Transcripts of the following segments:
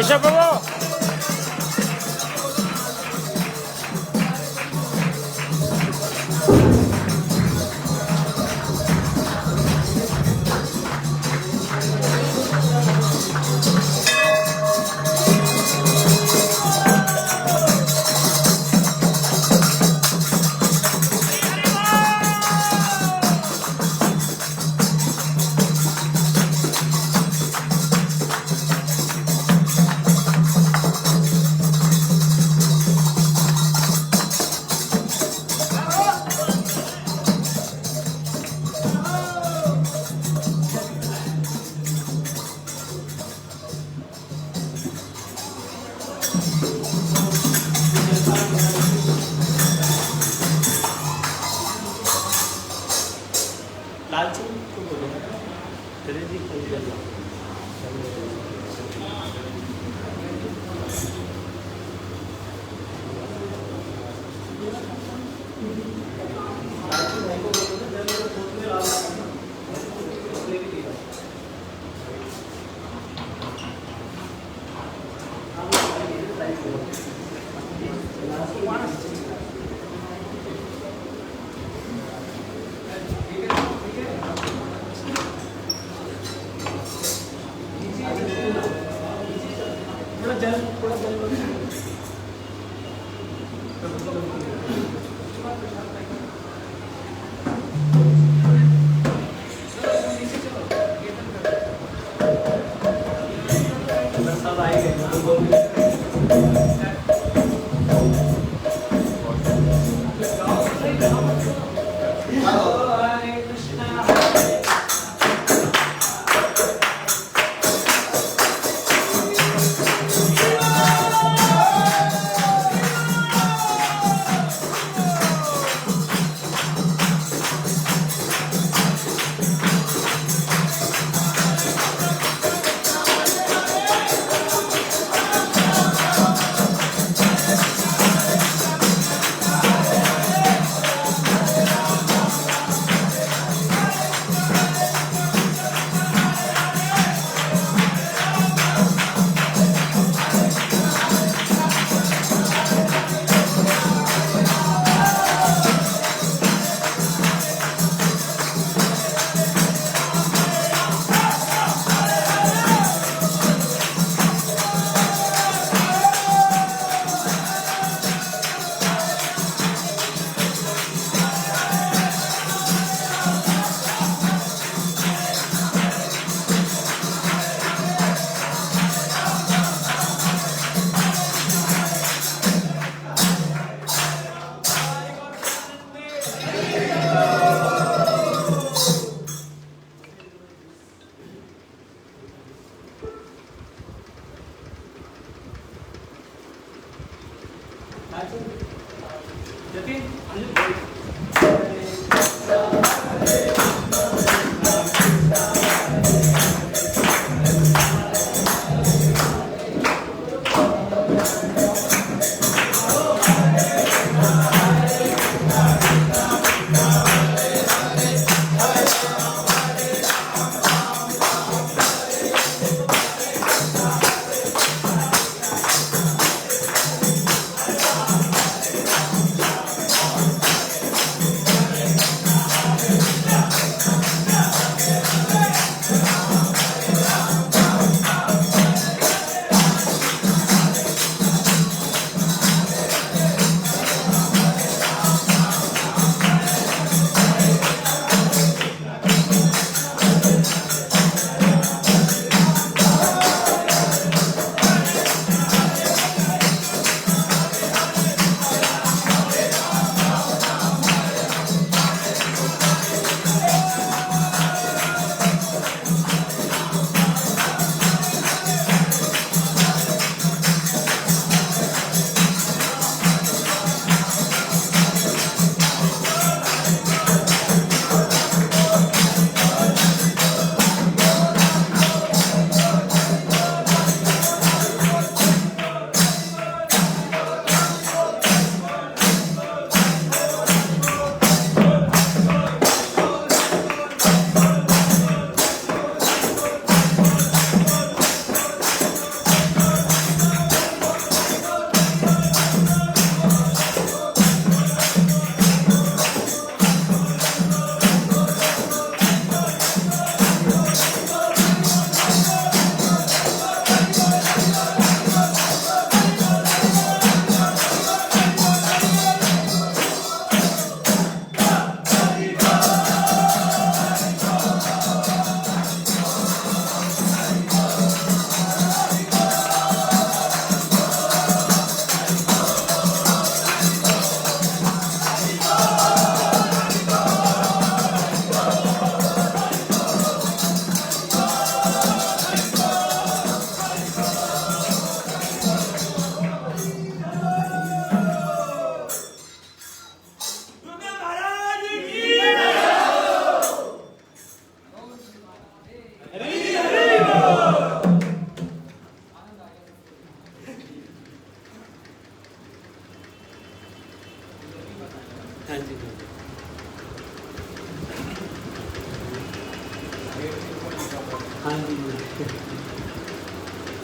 ऐसा बोलो।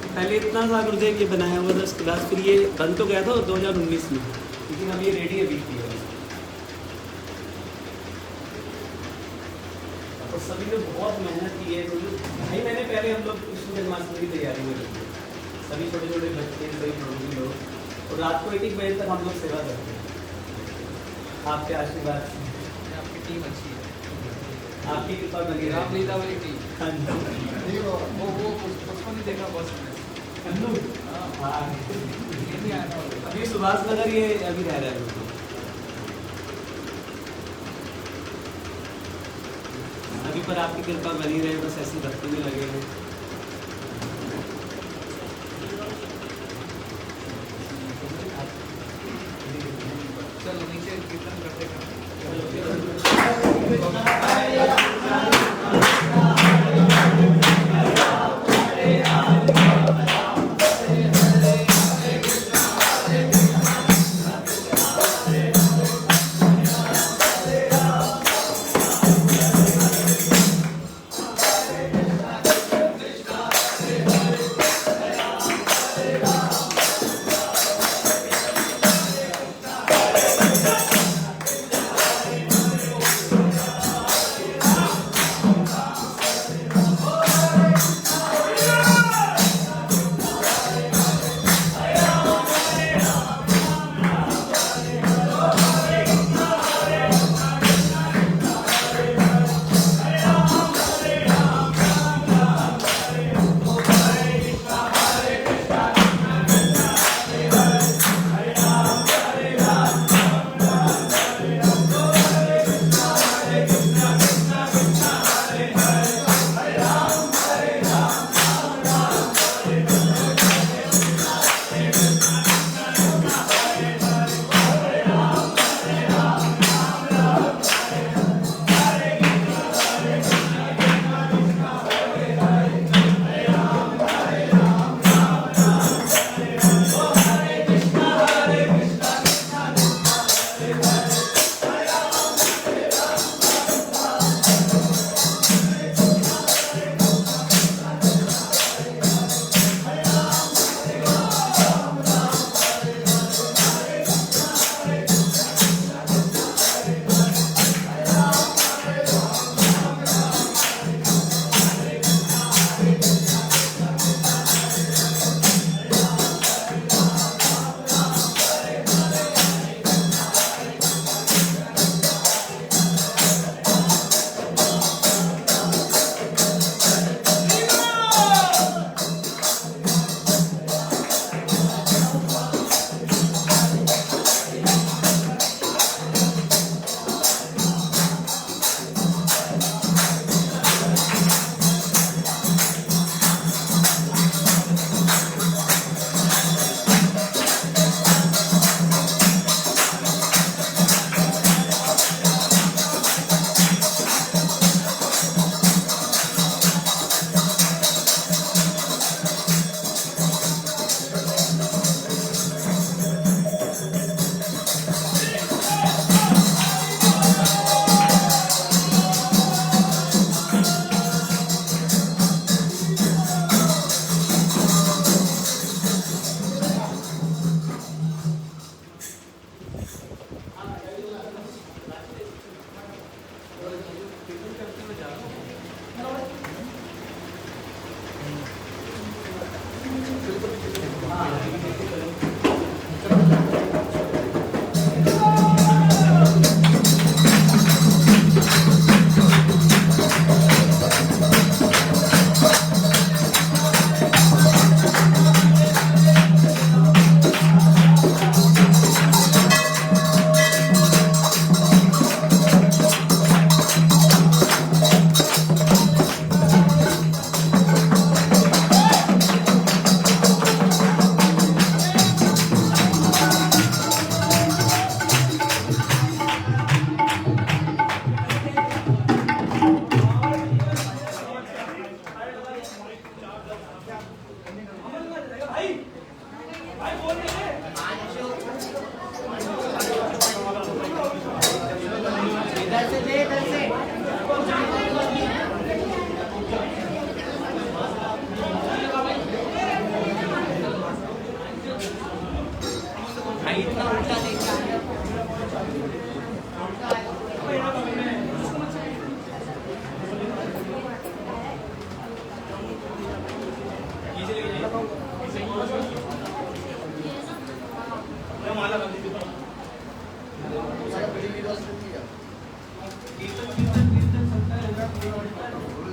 पहले इतना सा गुरुदेव ये बनाया हुआ था, उसके बाद फिर ये बन तो गया था 2019 में, लेकिन अब ये रेडी है बीच में। और सभी ने बहुत मेहनत की है, ढाई महीने पहले हम लोग कृष्ण जन्माष्टमी की तैयारी में लगे, सभी छोटे छोटे बच्चे, सभी बड़े लोग, और रात को 1-1 बजे तक हम लोग सेवा करते हैं। आपके आशीर्वाद से आपकी टीम अच्छी है, आपकी कृपा बनी रहे। रामलीला वाली टीम। हाँ जी, वो उसको नहीं देखा बस में। हाँ, ये नहीं आया था। अभी सुभाष नगर ये अभी रह रहा है। अभी पर आपकी कृपा बनी रहे, बस ऐसी भक्ति में लगे हैं। चलो नीचे कीर्तन करते करते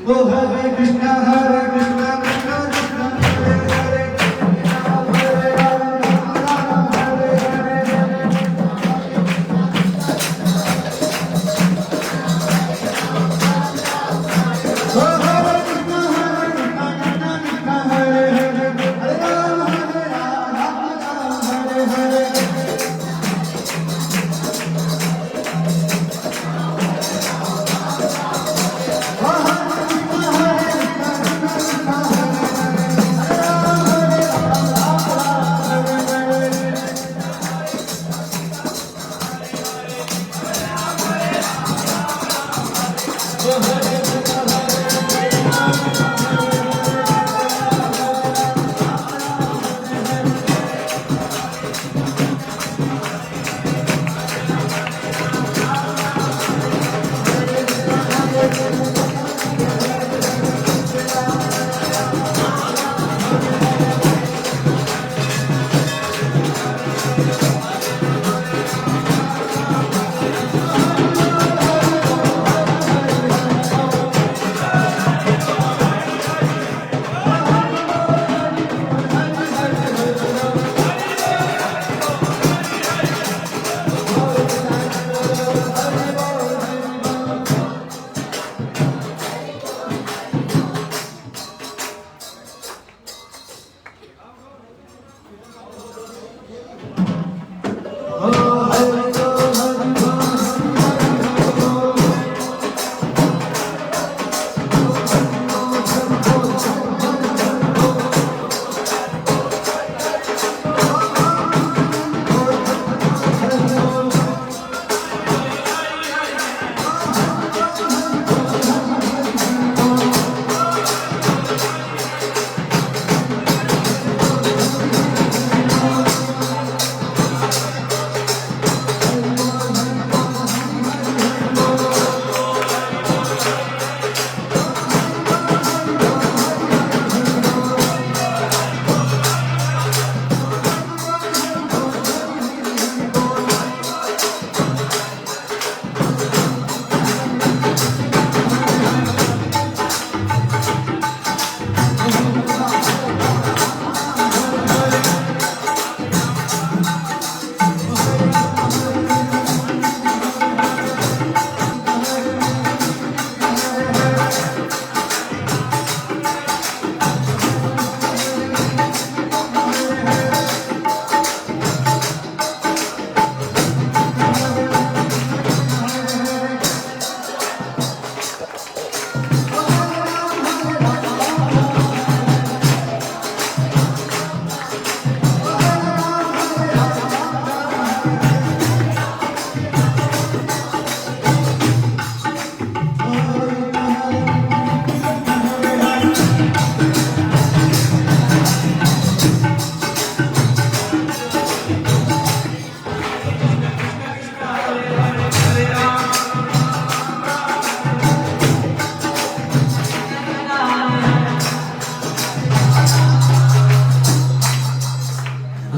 ओ हरे कृष्णा कृष्णा कृष्णा हरे हरे हरे राम राम हरे हरे ओ हरे Krishna Krishna Krishna Hare Hare Hare Ram Ram Hare Hare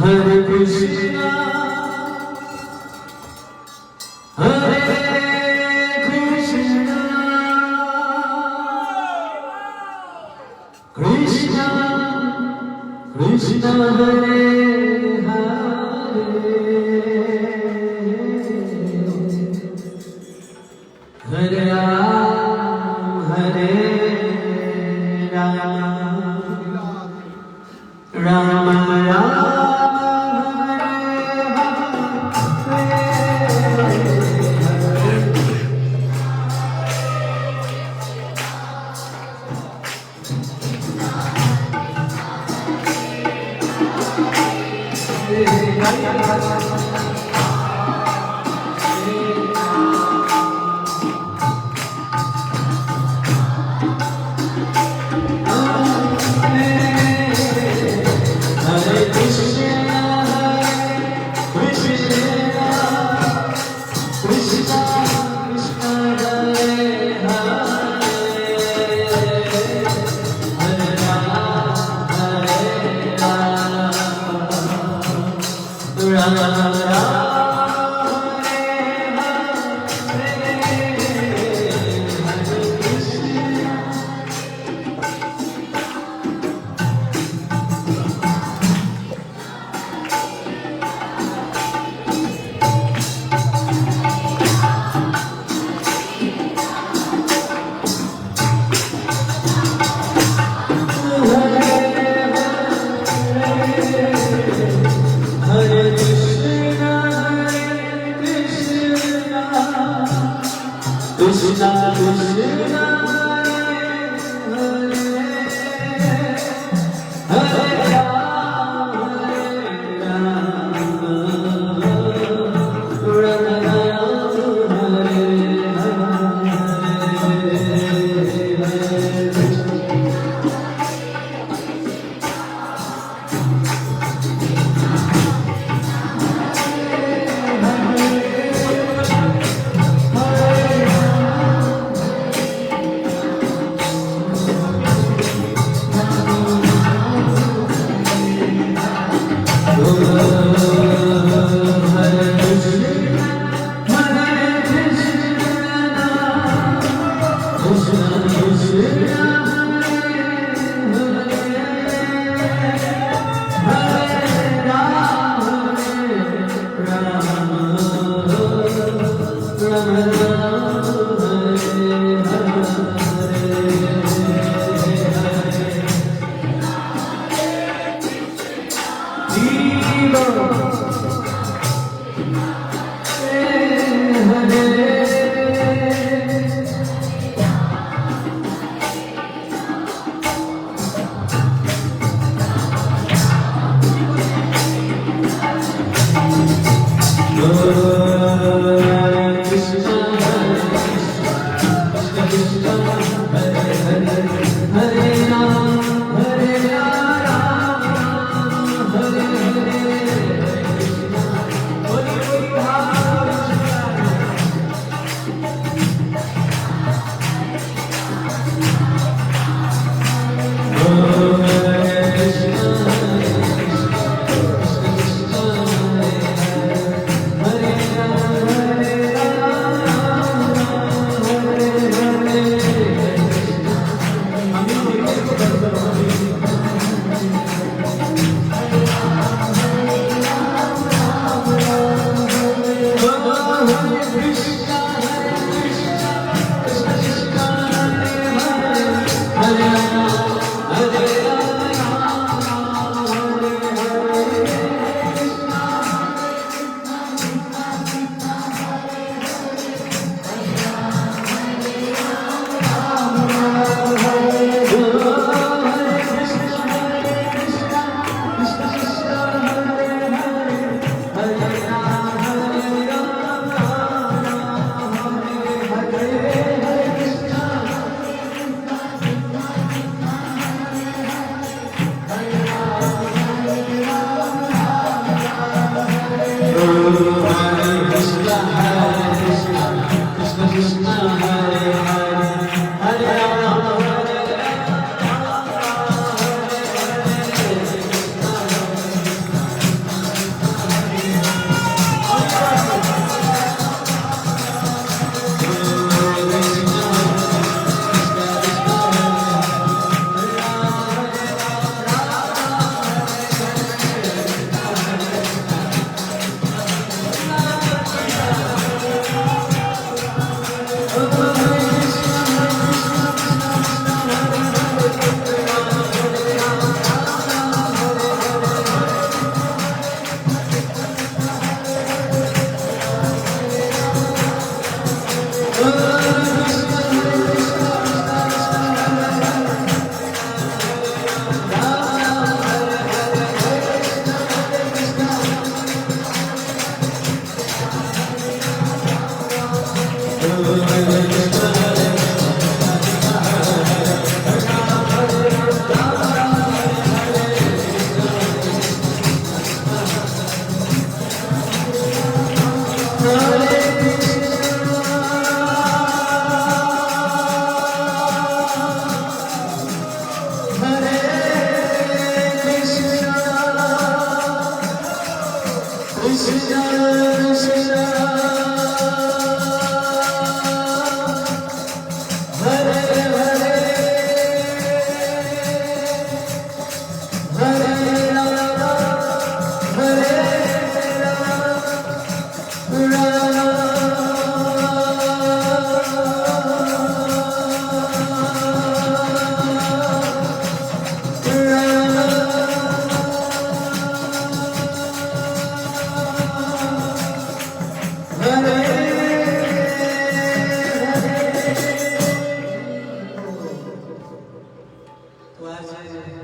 Hare Krishna, Hare Krishna, Krishna Krishna Hare Hare, Hare Ram Ram Ram Ram Krishna Krishna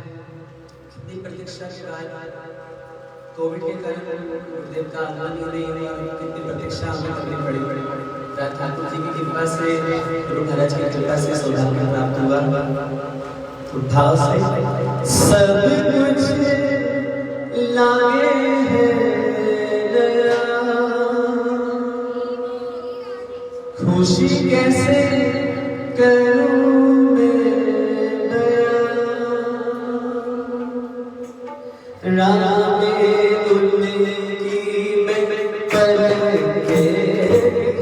कितनी प्रतीक्षा के बाद कोविड के कारण गुरुदेव का आगमन ही नहीं हुआ, कितनी प्रतीक्षा हमें करनी पड़ी। ठाकुर जी की कृपा से, गुरु महाराज की कृपा से सौभाग्य प्राप्त हुआ। तो भाव से सब कुछ लागे है नया, खुशी कैसे करूं मैं बयां, राह में उड़ने की मैं पलक के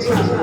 छाऊं,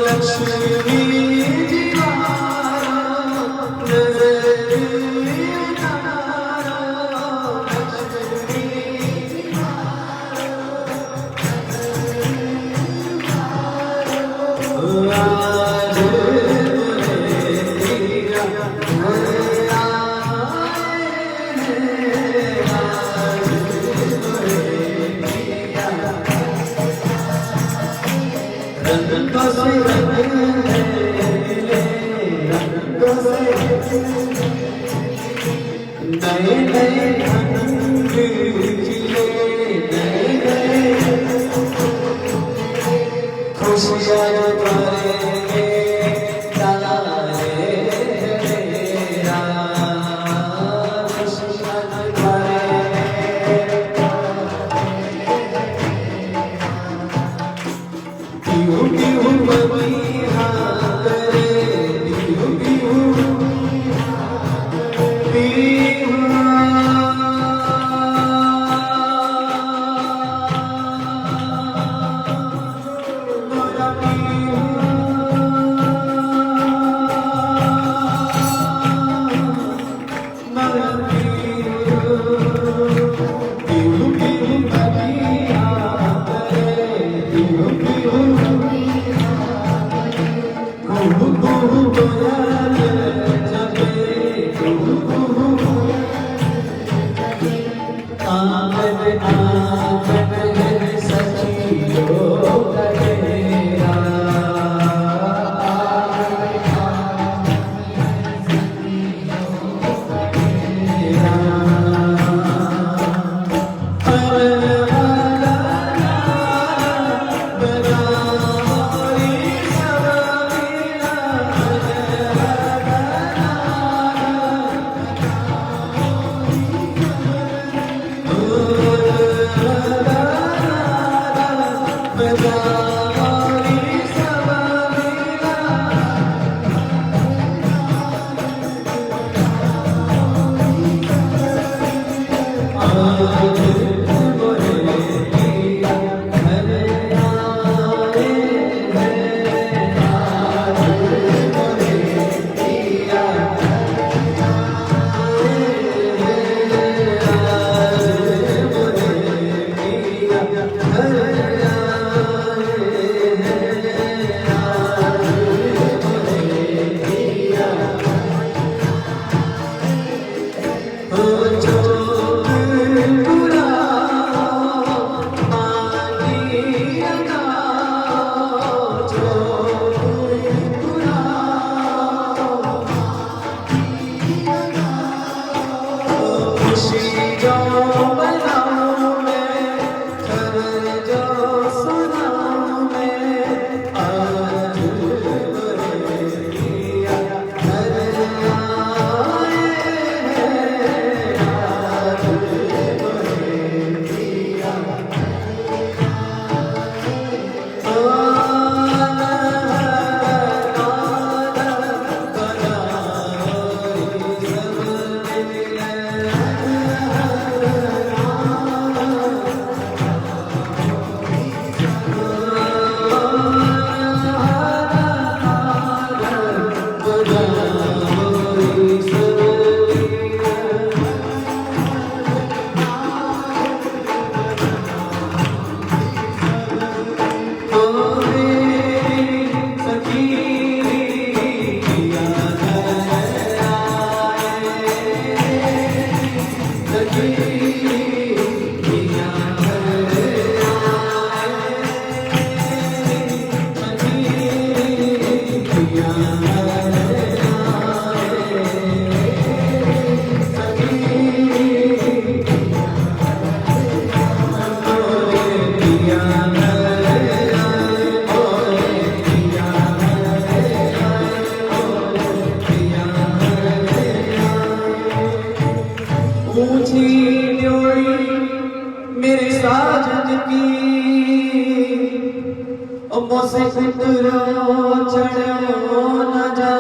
लक्ष्मी रंगों से रंग है, रंगों से नए नए रंग खिले, नए नए खुशियाँ भरेंगे तारे मेरा, खुशियाँ भरेंगे। पीहू पीहू बबिया करे, पीहू पीहू पीहू। मोरा पीहू, मोरा पीहू, पीहू पीहू बबिया करे, पीहू पीहू कुहू कुहू कोयल जगे, कुहू कुहू आंगन आंगन सखियों का डेरा, मेरे साजन की मुझसे उतरो चढ़ो न जा,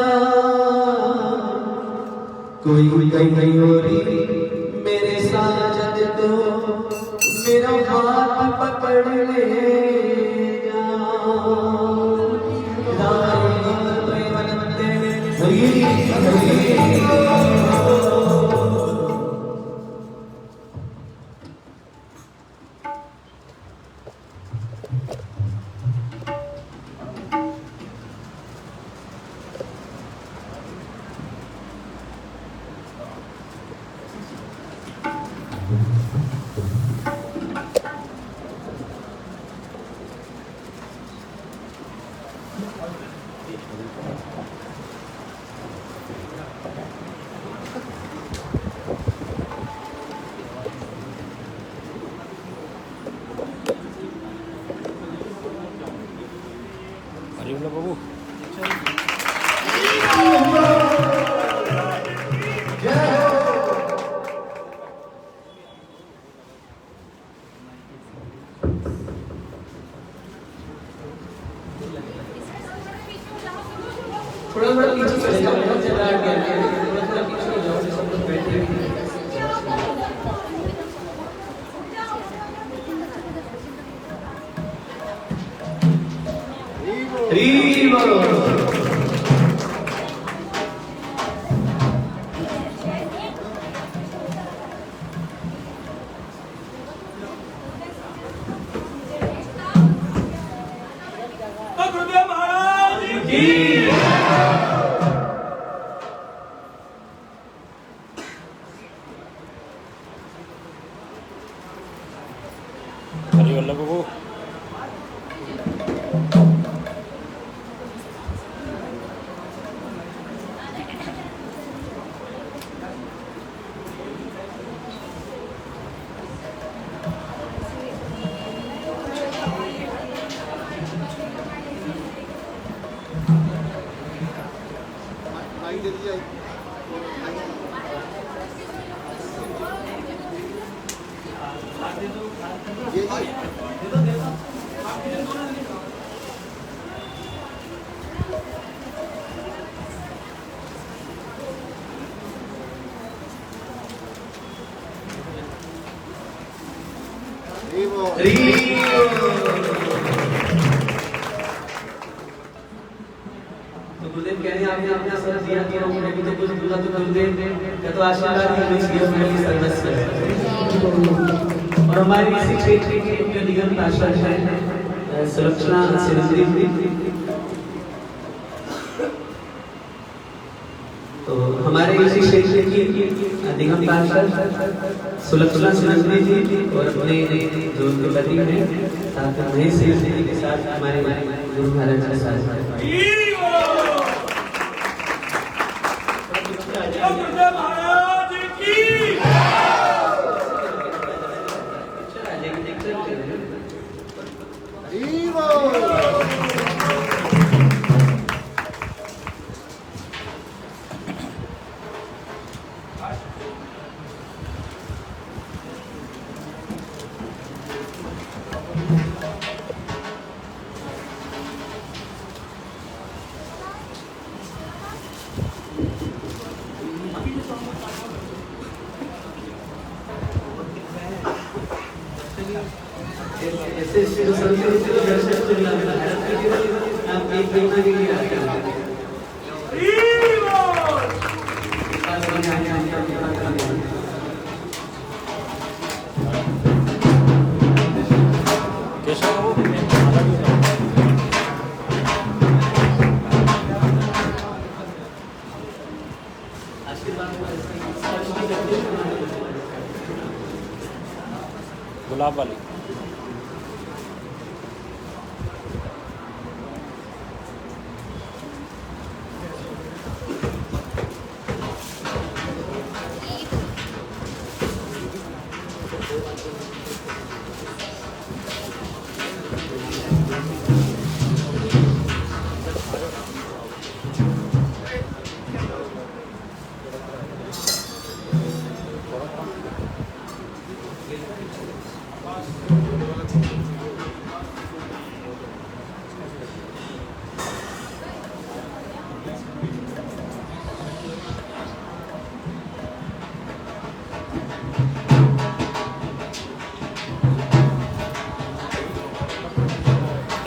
कोई कहीं होरी मेरे साजन को मेरा हाथ पकड़ ले जा। हरी हरी हरिओम बाबू थोड़ा थोड़ा पीछे चले जाओ, बहुत ज़्यादा आगे आगे थोड़ा थोड़ा पीछे हो जाओ, सब लोग बैठे हैं। हरी बोल। गुरुदेव महाराज की हरिओम बाबू तो गुरुदेव कह रहे हैं आपने अपना सर दिया कि हमने अभी तो कुछ बोला तो गुरुदेव का तो आशीर्वाद ही हमें दिया मेरे सर्वस्व है। और हमारे इसी क्षेत्र के जो निगम पार्षद हैं सुलक्षणा सुरेंद्र, तो हमारे इसी क्षेत्र की निगम पार्षद सुलक्षणा सुरेंद्र जी और अपने जो उनके पति हैं साथ महेश सिंह जी के साथ हमारे गुरु महाराज के साथ महाराज की ऐसे जो संस्कृत के दर्शन चलना है आप एक महीना के लिए आते हैं। कैसा हो गुलाब वाली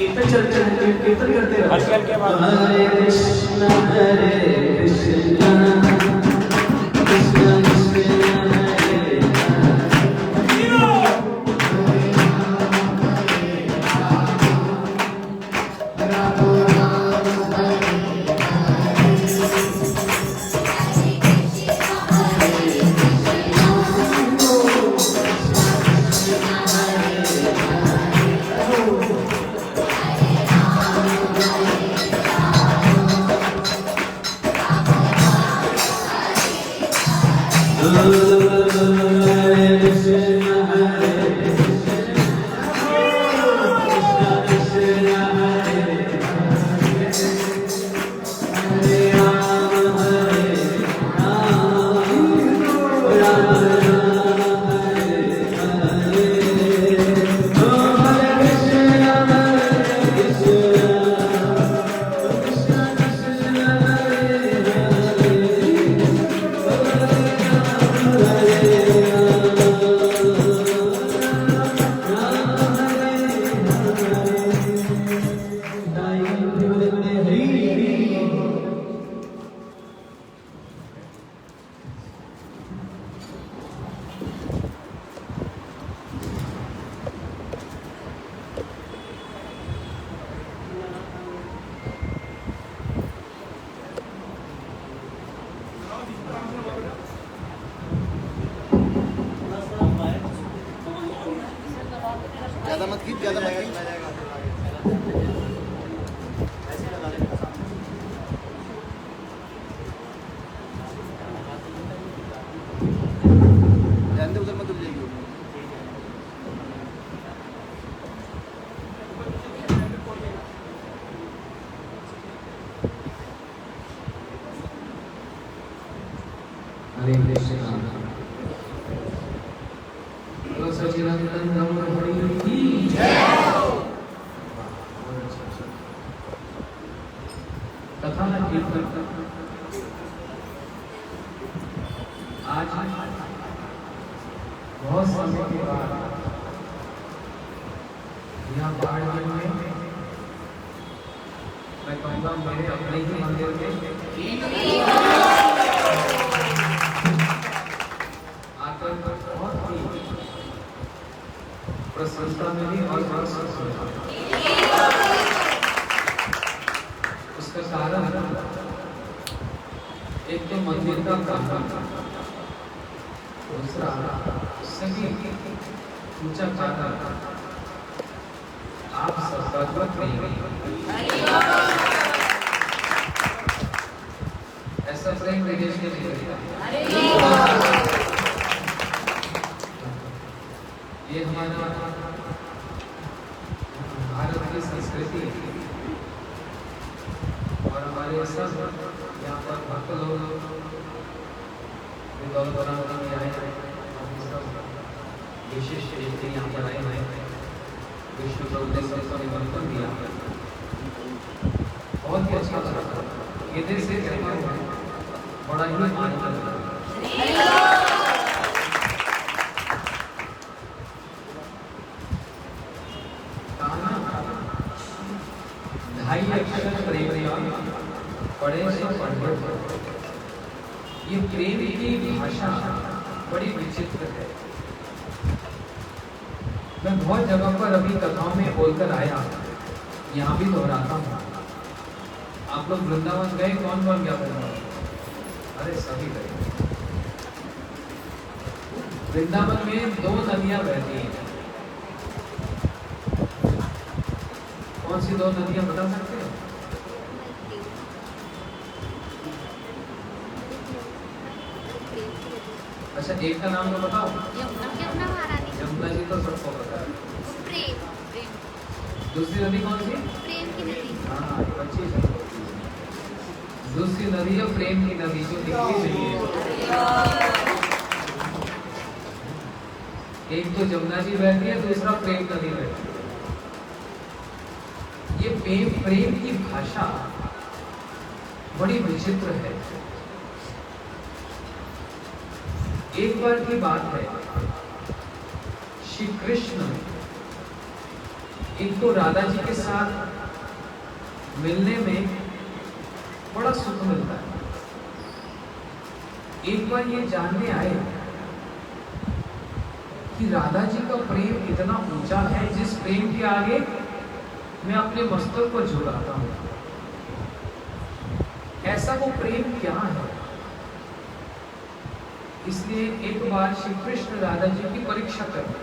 कीर्तन करते रहो। आजकल के बाद हरे कृष्ण कृष्ण कृष्ण ज़्यादा मत ध्यान दे, उधर मत डूब जाएगी वो। हरे कृष्ण बोलो सच्चिदानंद हरि की जय। कथा कीर्तन आज बहुत समय के बाद यहाँ बाड़मेर में मैं कहूँगा मेरे अपने ही मंदिर में आकर बहुत ही प्रसन्नता मिली और बहुत सुख मिला। उसका कारण एक तो मंदिर का प्रांगण, दूसरा सही ऊंचा कारण आप सर्वत नहीं। ऐसा प्रेम विदेश में नहीं करता। ये हमारा भारत की संस्कृति और हमारे सब यहाँ पर भक्त लोग में आए हैं, विशेष रीति यहाँ पर आए हैं, विश्व प्रभु सबका निमंत्रण दिया। बहुत ही अच्छा लगा। ये देश से बड़ा ही आनंद लगा। ढाई अक्षर प्रेम पढ़े से पढ़े। ये प्रेम की भाषा बड़ी विचित्र है। मैं बहुत जगह पर अभी कथाओं में बोलकर आया, यहाँ भी दोहराता हूँ। आप लोग वृंदावन गए? कौन कौन गया वृंदावन? अरे सभी गए। वृंदावन में 2 नदियां बहती हैं। कौन सी 2 नदियां बता सकते हैं? अच्छा, एक का नाम तो बताओ। यमुना जी तो सबको पता है। दूसरी नदी कौन सी? प्रेम की नदी। हाँ, अच्छी है। दूसरी नदी है प्रेम की नदी, जो दिखनी चाहिए। एक तो यमुना जी बहती है, दूसरा प्रेम नदी बहती है। ये प्रेम की भाषा बड़ी विचित्र है। एक बार की बात है, श्री कृष्ण इनको राधा जी के साथ मिलने में बड़ा सुख मिलता है। एक बार ये जानने आए कि राधा जी का प्रेम इतना ऊंचा है जिस प्रेम के आगे मैं अपने मस्तक को झुकाता हूं। ऐसा वो प्रेम क्या है? इसलिए एक बार श्री कृष्ण राधा जी की परीक्षा करते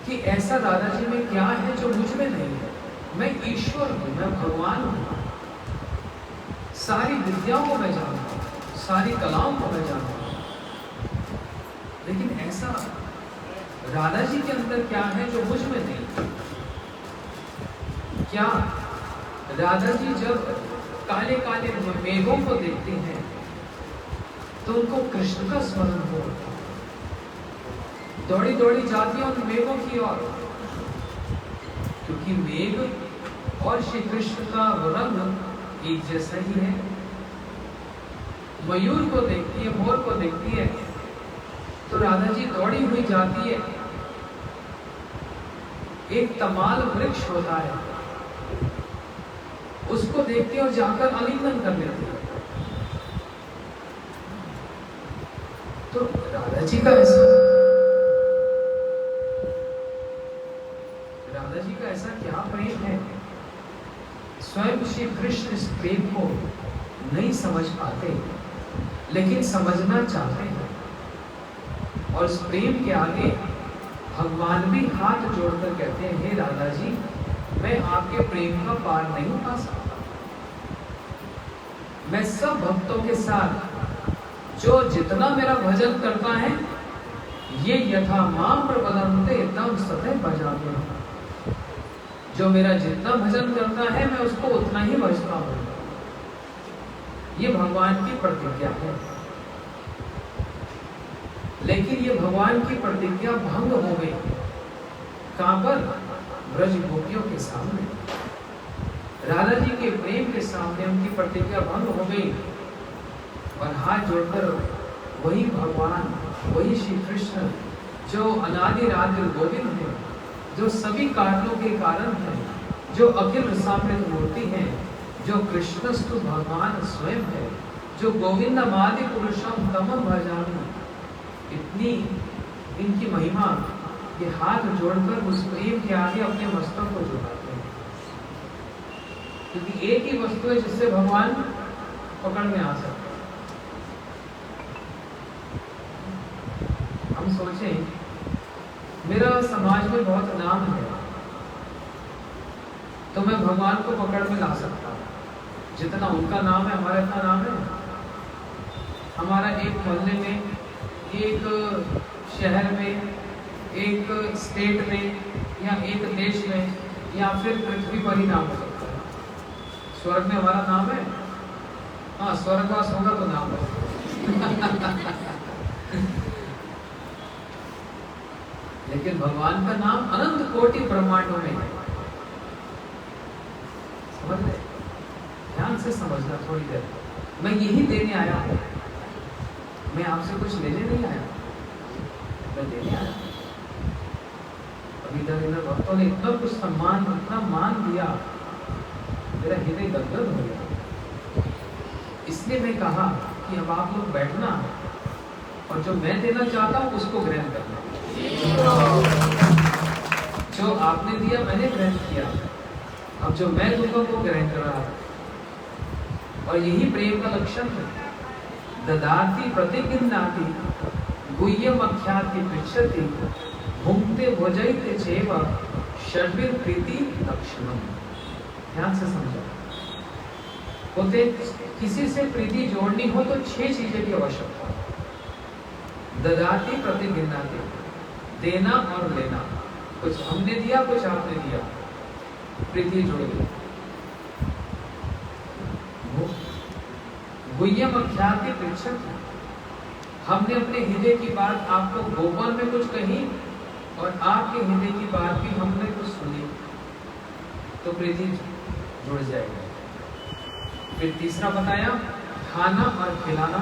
कि ऐसा राधा जी में क्या है जो मुझ में नहीं है। मैं ईश्वर हूं, मैं भगवान हूं, सारी विद्याओं को मैं जानता हूं, सारी कलाओं को मैं जानता हूं, लेकिन ऐसा राधा जी के अंदर क्या है जो मुझ में नहीं? क्या राधा जी जब काले काले मेघों को देखते हैं तो उनको कृष्ण का स्मरण हो, दौड़ी दौड़ी जाती है उन मेघों की ओर, क्योंकि मेघ और श्री कृष्ण का रंग एक जैसा ही है। मयूर को देखती है, मोर को देखती है तो राधा जी दौड़ी हुई जाती है। एक तमाल वृक्ष होता है, उसको देखती है और जाकर आलिंगन कर लेती है। तो राधा जी का ऐसा क्या प्रेम है? स्वयं श्री कृष्ण इस प्रेम को नहीं समझ पाते, लेकिन समझना चाहते हैं। और इस प्रेम के आगे भगवान भी हाथ जोड़कर कहते हैं, हे राधा जी, मैं आपके प्रेम का पार नहीं पा सकता। मैं सब भक्तों के साथ जो जितना मेरा भजन करता है, ये यथा माम प्रपदन्ते तम सतः भजामि। जो मेरा जितना भजन करता है, मैं उसको उतना ही भजता हूँ। ये भगवान की प्रतिज्ञा है। लेकिन ये भगवान की प्रतिज्ञा भंग हो गई। कहां पर? ब्रज गोपियों के सामने, राधा जी के प्रेम के सामने उनकी प्रतिज्ञा भंग हो गई। और हाथ जोड़कर वही भगवान, वही श्री कृष्ण जो अनादि राधे गोविंद है, जो सभी कारणों के कारण है, जो अखिल रसामृत मूर्ति है, जो कृष्णस्तु भगवान स्वयं है, जो गोविंदमादि पुरुषम तमं भजामि, इतनी इनकी महिमा, ये हाथ जोड़कर उस प्रेम के आगे अपने मस्तक को झुकाते हैं। क्योंकि एक ही वस्तु है जिससे भगवान पकड़ में आ सकते हैं। हम सोचें, मेरा समाज में बहुत नाम है, तो मैं भगवान को पकड़ में ला सकता हूँ। जितना उनका नाम है, हमारा इतना नाम है। हमारा एक मोहल्ले में, एक शहर में, एक स्टेट में, या एक देश में, या फिर पृथ्वी पर ही नाम हो सकता है। स्वर्ग में हमारा नाम है, हाँ, स्वर्गवास होगा तो नाम है। लेकिन भगवान का नाम अनंत कोटि ब्रह्मांडों में है। समझ रहे? ध्यान से समझना थोड़ी देर। मैं यही देने आया हूं, मैं आपसे कुछ लेने नहीं आया, मैं देने आया। अभी तक इन भक्तों ने इतना कुछ सम्मान, इतना मान दिया, मेरा हृदय गदगद हो गया। इसलिए मैं कहा कि अब आप लोग बैठना और जो मैं देना चाहता हूं उसको ग्रहण करना। जो आपने दिया मैंने ग्रहण किया, अब जो मैं दूंगा वो ग्रहण कर रहा है। और यही प्रेम का लक्षण है। ददाति प्रतिगृह्णाति गुह्यम अख्याति पृच्छति भुंक्ते भोजयते चैव षड्विर प्रीति लक्षणम। ध्यान से समझो, होते किसी से प्रीति जोड़नी हो तो 6 चीजें की आवश्यकता है। ददाति प्रतिगृह्णाति, देना और लेना। कुछ हमने दिया, कुछ आपने दिया, प्रीति जुड़ गई। गुह्यम अख्याति पृच्छति, हमने अपने हृदय की बात आपको गोपन में कुछ कही और आपके हृदय की बात भी हमने कुछ सुनी, तो प्रीति जुड़ जाएगी। फिर तीसरा बताया, खाना और खिलाना।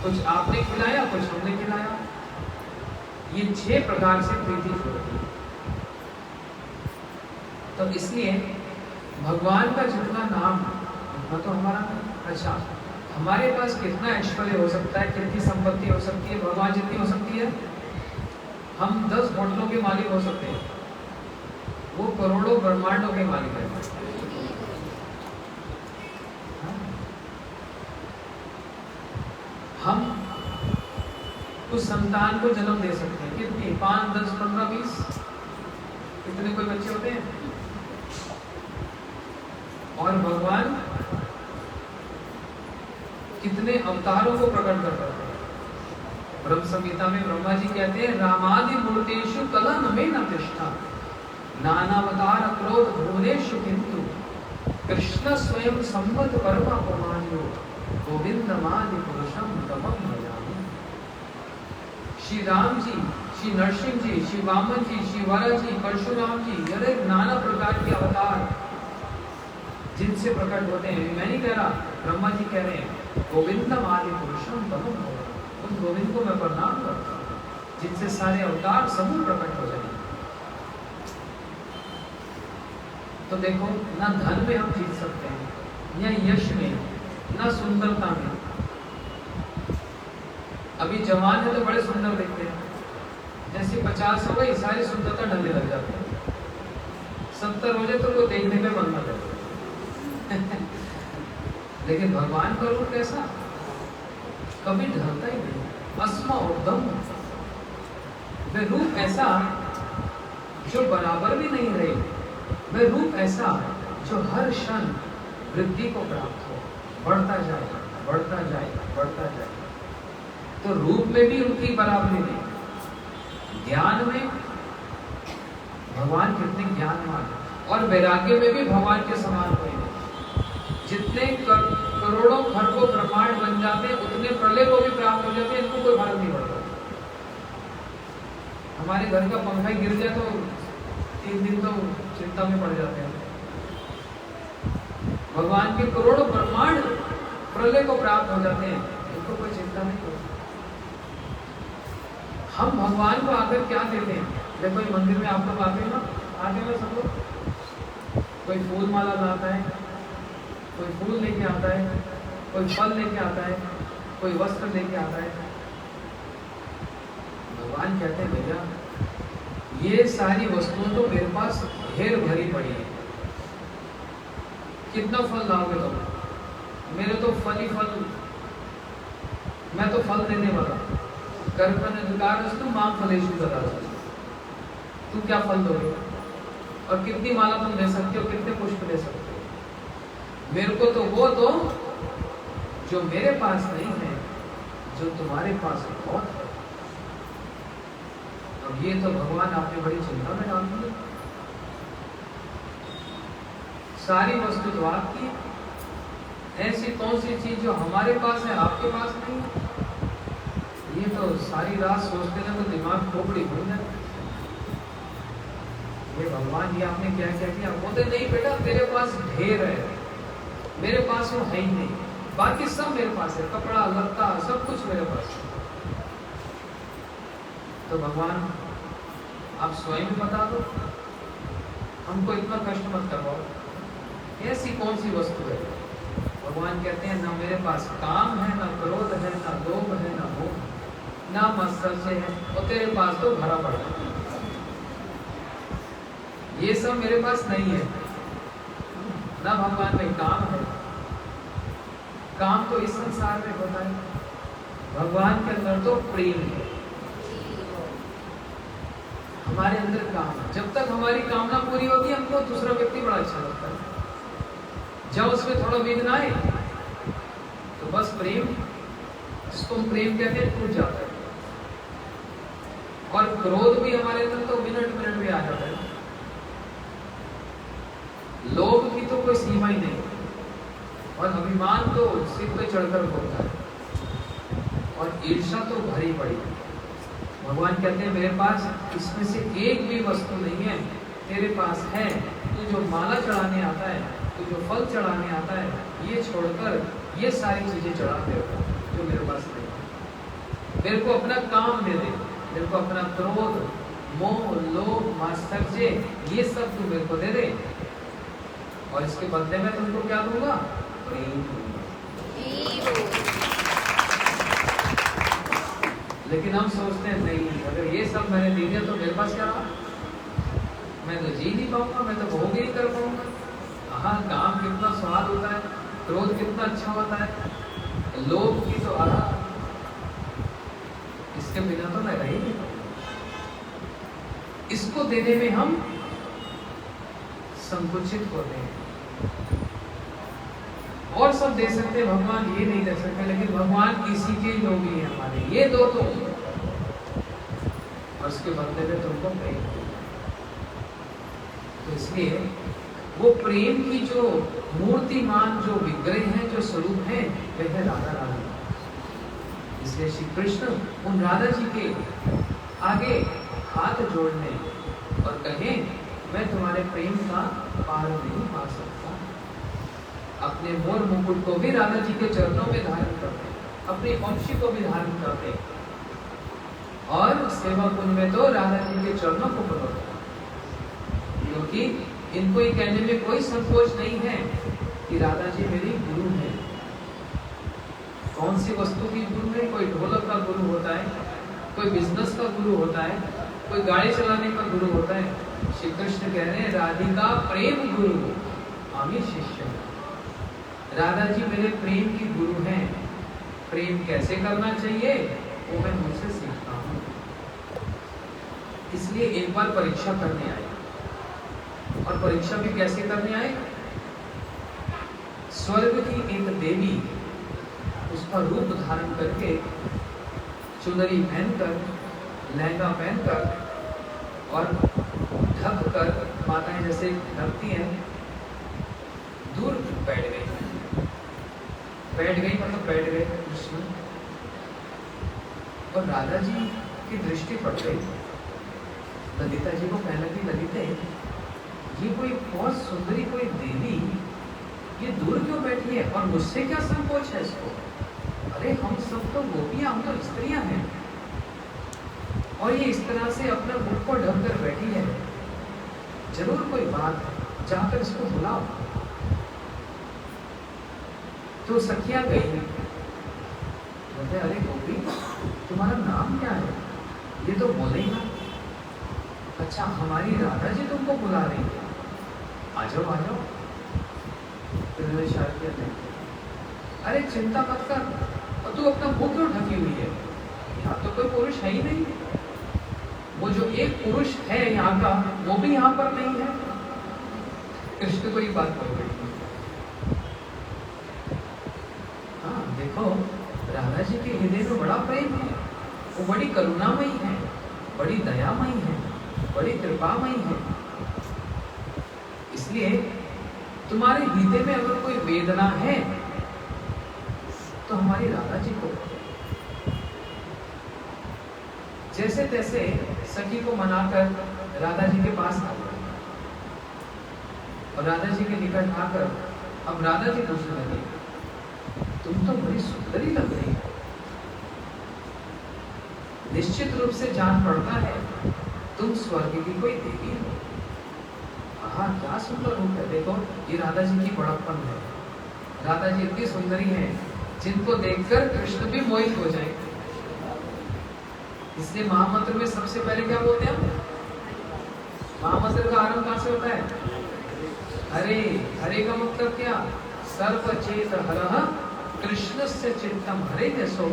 कुछ आपने खिलाया, कुछ हमने खिलाया। ये 6 प्रकार से प्रीति जुड़ती है। तो इसलिए भगवान का जितना नाम उतना तो हमारा है। अच्छा, हमारे पास कितना ऐश्वर्य हो सकता है, कितनी संपत्ति हो सकती है, भगवान जितनी हो सकती है। हम 10 होटलों के मालिक हो सकते हैं, वो करोड़ों ब्रह्मांडों के मालिक है। हम उस संतान को जन्म दे सकते हैं, कितनी, 5, 10, 15, 20, कितने कोई बच्चे होते हैं। और भगवान कितने अवतारों को प्रकट कर करते हैं। ब्रह्म संहिता में ब्रह्मा जी कहते हैं, रामादि मूर्तेषु कला नमे न तिष्ठा नानावतार क्रोध भुवनेषु किंतु कृष्ण स्वयं संवत परमा पमान्यो गोविंदमादि पुरुषम तमं भजामि। श्री राम जी, श्री नरसिंह जी, श्री वामन जी, श्री वरा जी, परशुराम जी, अरे नाना प्रकार के अवतार जिनसे प्रकट होते हैं। मैं नहीं कह रहा, ब्रह्मा जी कह रहे हैं, गोविंदम आदि पुरुषम तमं भजामि। उस गोविंद को मैं प्रणाम करता हूँ जिनसे सारे अवतार समूह प्रकट हो जाएंगे। तो देखो, ना धन में हम जीत सकते हैं, या यश में, ना सुंदरता में। अभी जवान है तो बड़े सुंदर दिखते हैं, जैसे 50 हो गई सारी सुंदरता ढलने लग जाती है। 70 हो जाए तो वो देखने में मन न करे। लेकिन भगवान का रूप कैसा, कभी ढलता ही नहीं, अस्मा उद्दम। वह रूप ऐसा जो बराबर भी नहीं रहे, वह रूप ऐसा जो हर क्षण वृद्धि को प्राप्त हो, बढ़ता जाए, बढ़ता जाए, बढ़ता जाए। तो रूप में भी उनकी बराबरी नहीं। ज्ञान में भगवान कितने ज्ञानवान है, और वैराग्य में भी भगवान के समान कोई नहीं। जितने करोड़ों खरबों ब्रह्मांड बन जाते हैं, उतने प्रलय को भी प्राप्त हो जाते हैं, इनको कोई फर्क नहीं पड़ता। हमारे घर का पंखा ही गिर जाए तो 3 दिन तो चिंता में पड़ जाते हैं। भगवान के करोड़ों ब्रह्मांड प्रलय को प्राप्त हो जाते हैं, इनको कोई चिंता नहीं होती। हम भगवान को आकर क्या देते हैं? देखो ये मंदिर में आप लोग आते हैं ना, सब लोग कोई फूल माला लाता है, कोई फूल लेके आता है, कोई फल लेके आता है, कोई वस्त्र लेके आता है। भगवान कहते हैं भैया ये सारी वस्तुएं तो मेरे पास ढेर भरी पड़ी है, कितना फल लाओगे तुम? मेरे तो फल ही फल, मैं तो फल देने वाला। कर्मण्यधिकारस्तु मां फलेषु ददाति। तू क्या फल दोगे और कितनी माला तुम दे सकते हो, कितने पुष्प दे सकते हो? मेरे को तो वो दो जो मेरे पास नहीं है, जो तुम्हारे पास बहुत है। अब ये तो भगवान आपने बड़ी चिंता में डाल दी। सारी वस्तु तो आपकी, ऐसी कौन सी चीज जो हमारे पास है आपके पास नहीं है? ये तो सारी रात सोचते हैं तो दिमाग खोपड़ी भूल जाए। ये भगवान ये आपने क्या क्या किया? बोलते नहीं बेटा तेरे पास ढेर है, मेरे पास वो है ही नहीं, बाकी सब मेरे पास है, कपड़ा लत्ता सब कुछ मेरे पास है। तो भगवान आप स्वयं ही बता दो, हमको इतना कष्ट मत करवाओ। ऐसी कौन सी वस्तु है? भगवान कहते हैं ना मेरे पास काम है, ना क्रोध है, ना लोभ है, ना मोह, ना मत्सर्य है, और तेरे पास तो भरा पड़ा है। ये सब मेरे पास नहीं है। ना भगवान में काम है, काम तो इस संसार में होता है, भगवान के अंदर तो प्रेम है। हमारे अंदर काम है, जब तक हमारी कामना पूरी होती है हमको दूसरा व्यक्ति बड़ा अच्छा लगता है। जब उसमें थोड़ा विघ्न आए तो बस प्रेम, इसको प्रेम कहते हैं, टूट जाता है। और क्रोध भी हमारे अंदर तो मिनट मिनट में आ जाता है। लोभ की तो कोई सीमा ही नहीं, और अभिमान तो सिर पे चढ़कर बोलता है, और ईर्ष्या तो भरी पड़ी। भगवान कहते हैं मेरे पास इसमें से एक भी वस्तु नहीं है, तेरे पास है। तू जो माला चढ़ाने आता है, तू जो फल चढ़ाने आता है, ये छोड़कर ये सारी चीजें चढ़ाते हो जो मेरे पास नहीं है। मेरे को अपना काम दे दे, मेरे को अपना क्रोध, मोह, लोभ, मात्सर्य ये सब तू मेरे को दे दे, और इसके बदले में तुमको क्या दूंगा? प्रेम दूंगा। लेकिन हम सोचते हैं नहीं, अगर ये सब मैंने दे दिया तो मेरे पास क्या रहा? मैं तो जी नहीं पाऊंगा, मैं तो भोग ही नहीं कर पाऊंगा। हाँ, काम कितना स्वाद होता है, क्रोध कितना अच्छा होता है, लोभ की तो आहा, इसके बिना तो मैं रह ही नहीं पाऊंगा। इसको देने में हम संकुचित होते हैं। और सब दे सकते हैं, भगवान ये नहीं दे सकते, लेकिन भगवान किसी के लोग ही है हमारे, ये दो तो, और उसके बदले में तुमको प्रेम। तो इसलिए वो प्रेम की जो मूर्तिमान जो विग्रह है, जो स्वरूप है, वह है राधा रानी। इसलिए श्री कृष्ण उन राधा जी के आगे हाथ जोड़ने और कहें मैं तुम्हारे प्रेम का पार नहीं पा सकता। अपने मोर मुकुट को भी राधा जी के चरणों में धारण करते, अपनी वंशी को भी धारण करते, और सेवा कुंज में तो राधा जी के चरणों को पकड़ते, क्योंकि इनको ये कहने में कोई संकोच नहीं है कि राधा जी मेरी गुरु है। कौन सी वस्तु की गुरु है? कोई ढोलक का गुरु होता है, कोई बिजनेस का गुरु होता है, कोई गाड़ी चलाने का गुरु होता है। श्री कृष्ण कह रहे हैं राधिका प्रेम गुरु आमी शिष्य। राधा जी मेरे प्रेम की गुरु हैं। प्रेम कैसे करना चाहिए वो मैं मुझसे सीखता हूँ। इसलिए एक बार परीक्षा करने आए, और परीक्षा भी कैसे करने आए? स्वर्ग की एक देवी उसका रूप धारण करके, चुनरी पहनकर, लहंगा पहनकर और ढक कर, माताएं जैसे ढकती हैं, दूर बैठ गई मतलब बैठ गए कृष्ण। और राधा जी की दृष्टि पड़ गई, ललिता जी को कहने लगी, ललिते ये कोई बहुत सुंदरी कोई देवी ये दूर क्यों बैठी है, और मुझसे क्या संकोच है इसको? अरे हम सब तो गोपियां, हम तो स्त्रियां हैं, और ये इस तरह से अपना मुख को ढक कर बैठी है, जरूर कोई बात है, जाकर इसको बुलाओ। तो सखियां गई, बोलते अरे गोपी तुम्हारा नाम क्या है? ये तो बोले ना। अच्छा हमारी राधा जी तुमको बुला रही है, आ जाओ आ जाओ। फिर उन्होंने इशारा किया नहीं, अरे चिंता मत कर, और तू अपना मुंह क्यों ढकी हुई है? यहाँ तो कोई पुरुष है ही नहीं, वो जो एक पुरुष है यहाँ का वो भी यहाँ पर नहीं है। कृष्ण को ये बात बोल गई। हाँ देखो, राधा जी के हृदय में बड़ा प्रेम है, वो बड़ी करुणामयी है, बड़ी दयामयी है, बड़ी कृपामयी है। इसलिए तुम्हारे हृदय में अगर कोई वेदना है तो हमारी राधा जी को, जैसे तैसे सखी को मनाकर राधा जी के पास आ गए, और राधा जी के निकट आकर अब राधा जी पूछने लगी, तुम तो बड़ी सुंदरी लग रही हो। निश्चित रूप से जान पड़ता है तुम स्वर्ग की कोई देवी हो। हाँ क्या सुंदर रूप है, देखो ये राधा जी की बड़प्पन है। राधा जी इतनी सुंदरी है जिनको देखकर कृष्ण भी मोहित हो जाए। इसलिए महामंत्र में सबसे पहले क्या बोलते हैं? महामंत्र का आरंभ कहां से होता है? हरे। हरे का मतलब क्या? सर्वचेत हरः कृष्णस्य चित्तम हरे जसो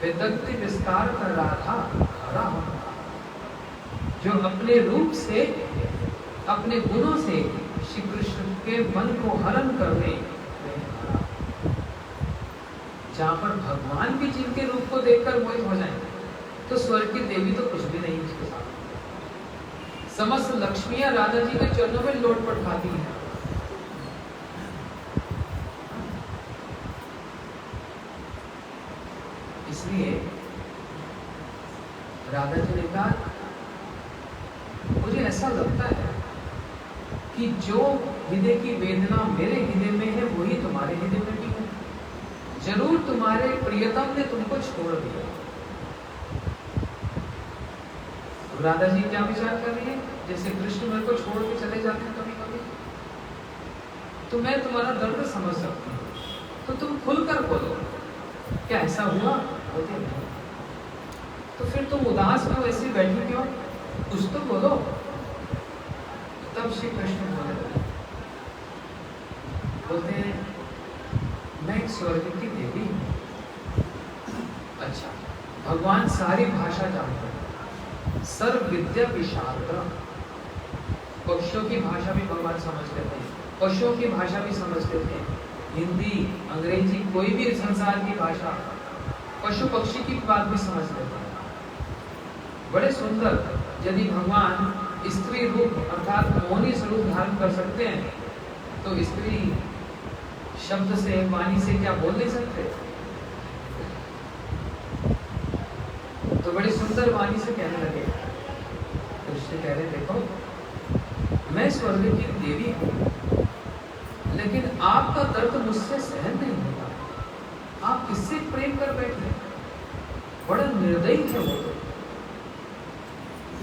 वेदक्ति विस्तार कर राधा हरा। जो अपने रूप से, अपने गुणों से श्री कृष्ण के मन को हरण करने, जहां पर भगवान भी जिनके रूप को देखकर मोहित हो जाए, तो स्वर्ग की देवी तो कुछ भी नहीं उसके साथ। समस्त लक्ष्मियां राधा जी के चरणों में लोटपट खाती हैं। इसलिए राधा जी ने कहा, मुझे ऐसा लगता है कि जो हृदय की वेदना मेरे हृदय में है वही तुम्हारे हृदय में भी है। जरूर तुम्हारे प्रियतम ने तुमको छोड़ दिया। राधा जी क्या विचार कर रही है? जैसे कृष्ण मेरे को छोड़ के चले जाते हैं कभी कभी, तो मैं तुम्हारा दर्द समझ सकती हूँ, तो तुम खुलकर बोलो, क्या ऐसा हुआ? बोलते नहीं। तो फिर तुम उदास क्यों, ऐसी बैठी क्यों? कुछ तो बोलो। तब श्री कृष्ण बोले, बोलते हैं मैं एक स्वर्ग की देवी हूँ। अच्छा, भगवान सारी भाषा जानते हैं, सर्व विद्या विशारद। पक्षियों की भाषा भी भगवान समझ लेते हैं, पशुओं की भाषा भी समझ लेते हैं, हिंदी, अंग्रेजी, कोई भी संसार की भाषा, पशु पक्षी की बात भी समझ लेते हैं। बड़े सुंदर, यदि भगवान स्त्री रूप अर्थात मोहनी स्वरूप धारण कर सकते हैं, तो स्त्री शब्द से, वाणी से क्या बोल नहीं सकते? तो बड़ी सुंदर वाणी से कहने लगे। कृष्ण कह रहे, देखो मैं स्वर्ग की देवी हूं, लेकिन आपका दर्द मुझसे सहन नहीं होता। आप किससे प्रेम कर बैठे? बड़ा निर्दयी है वो।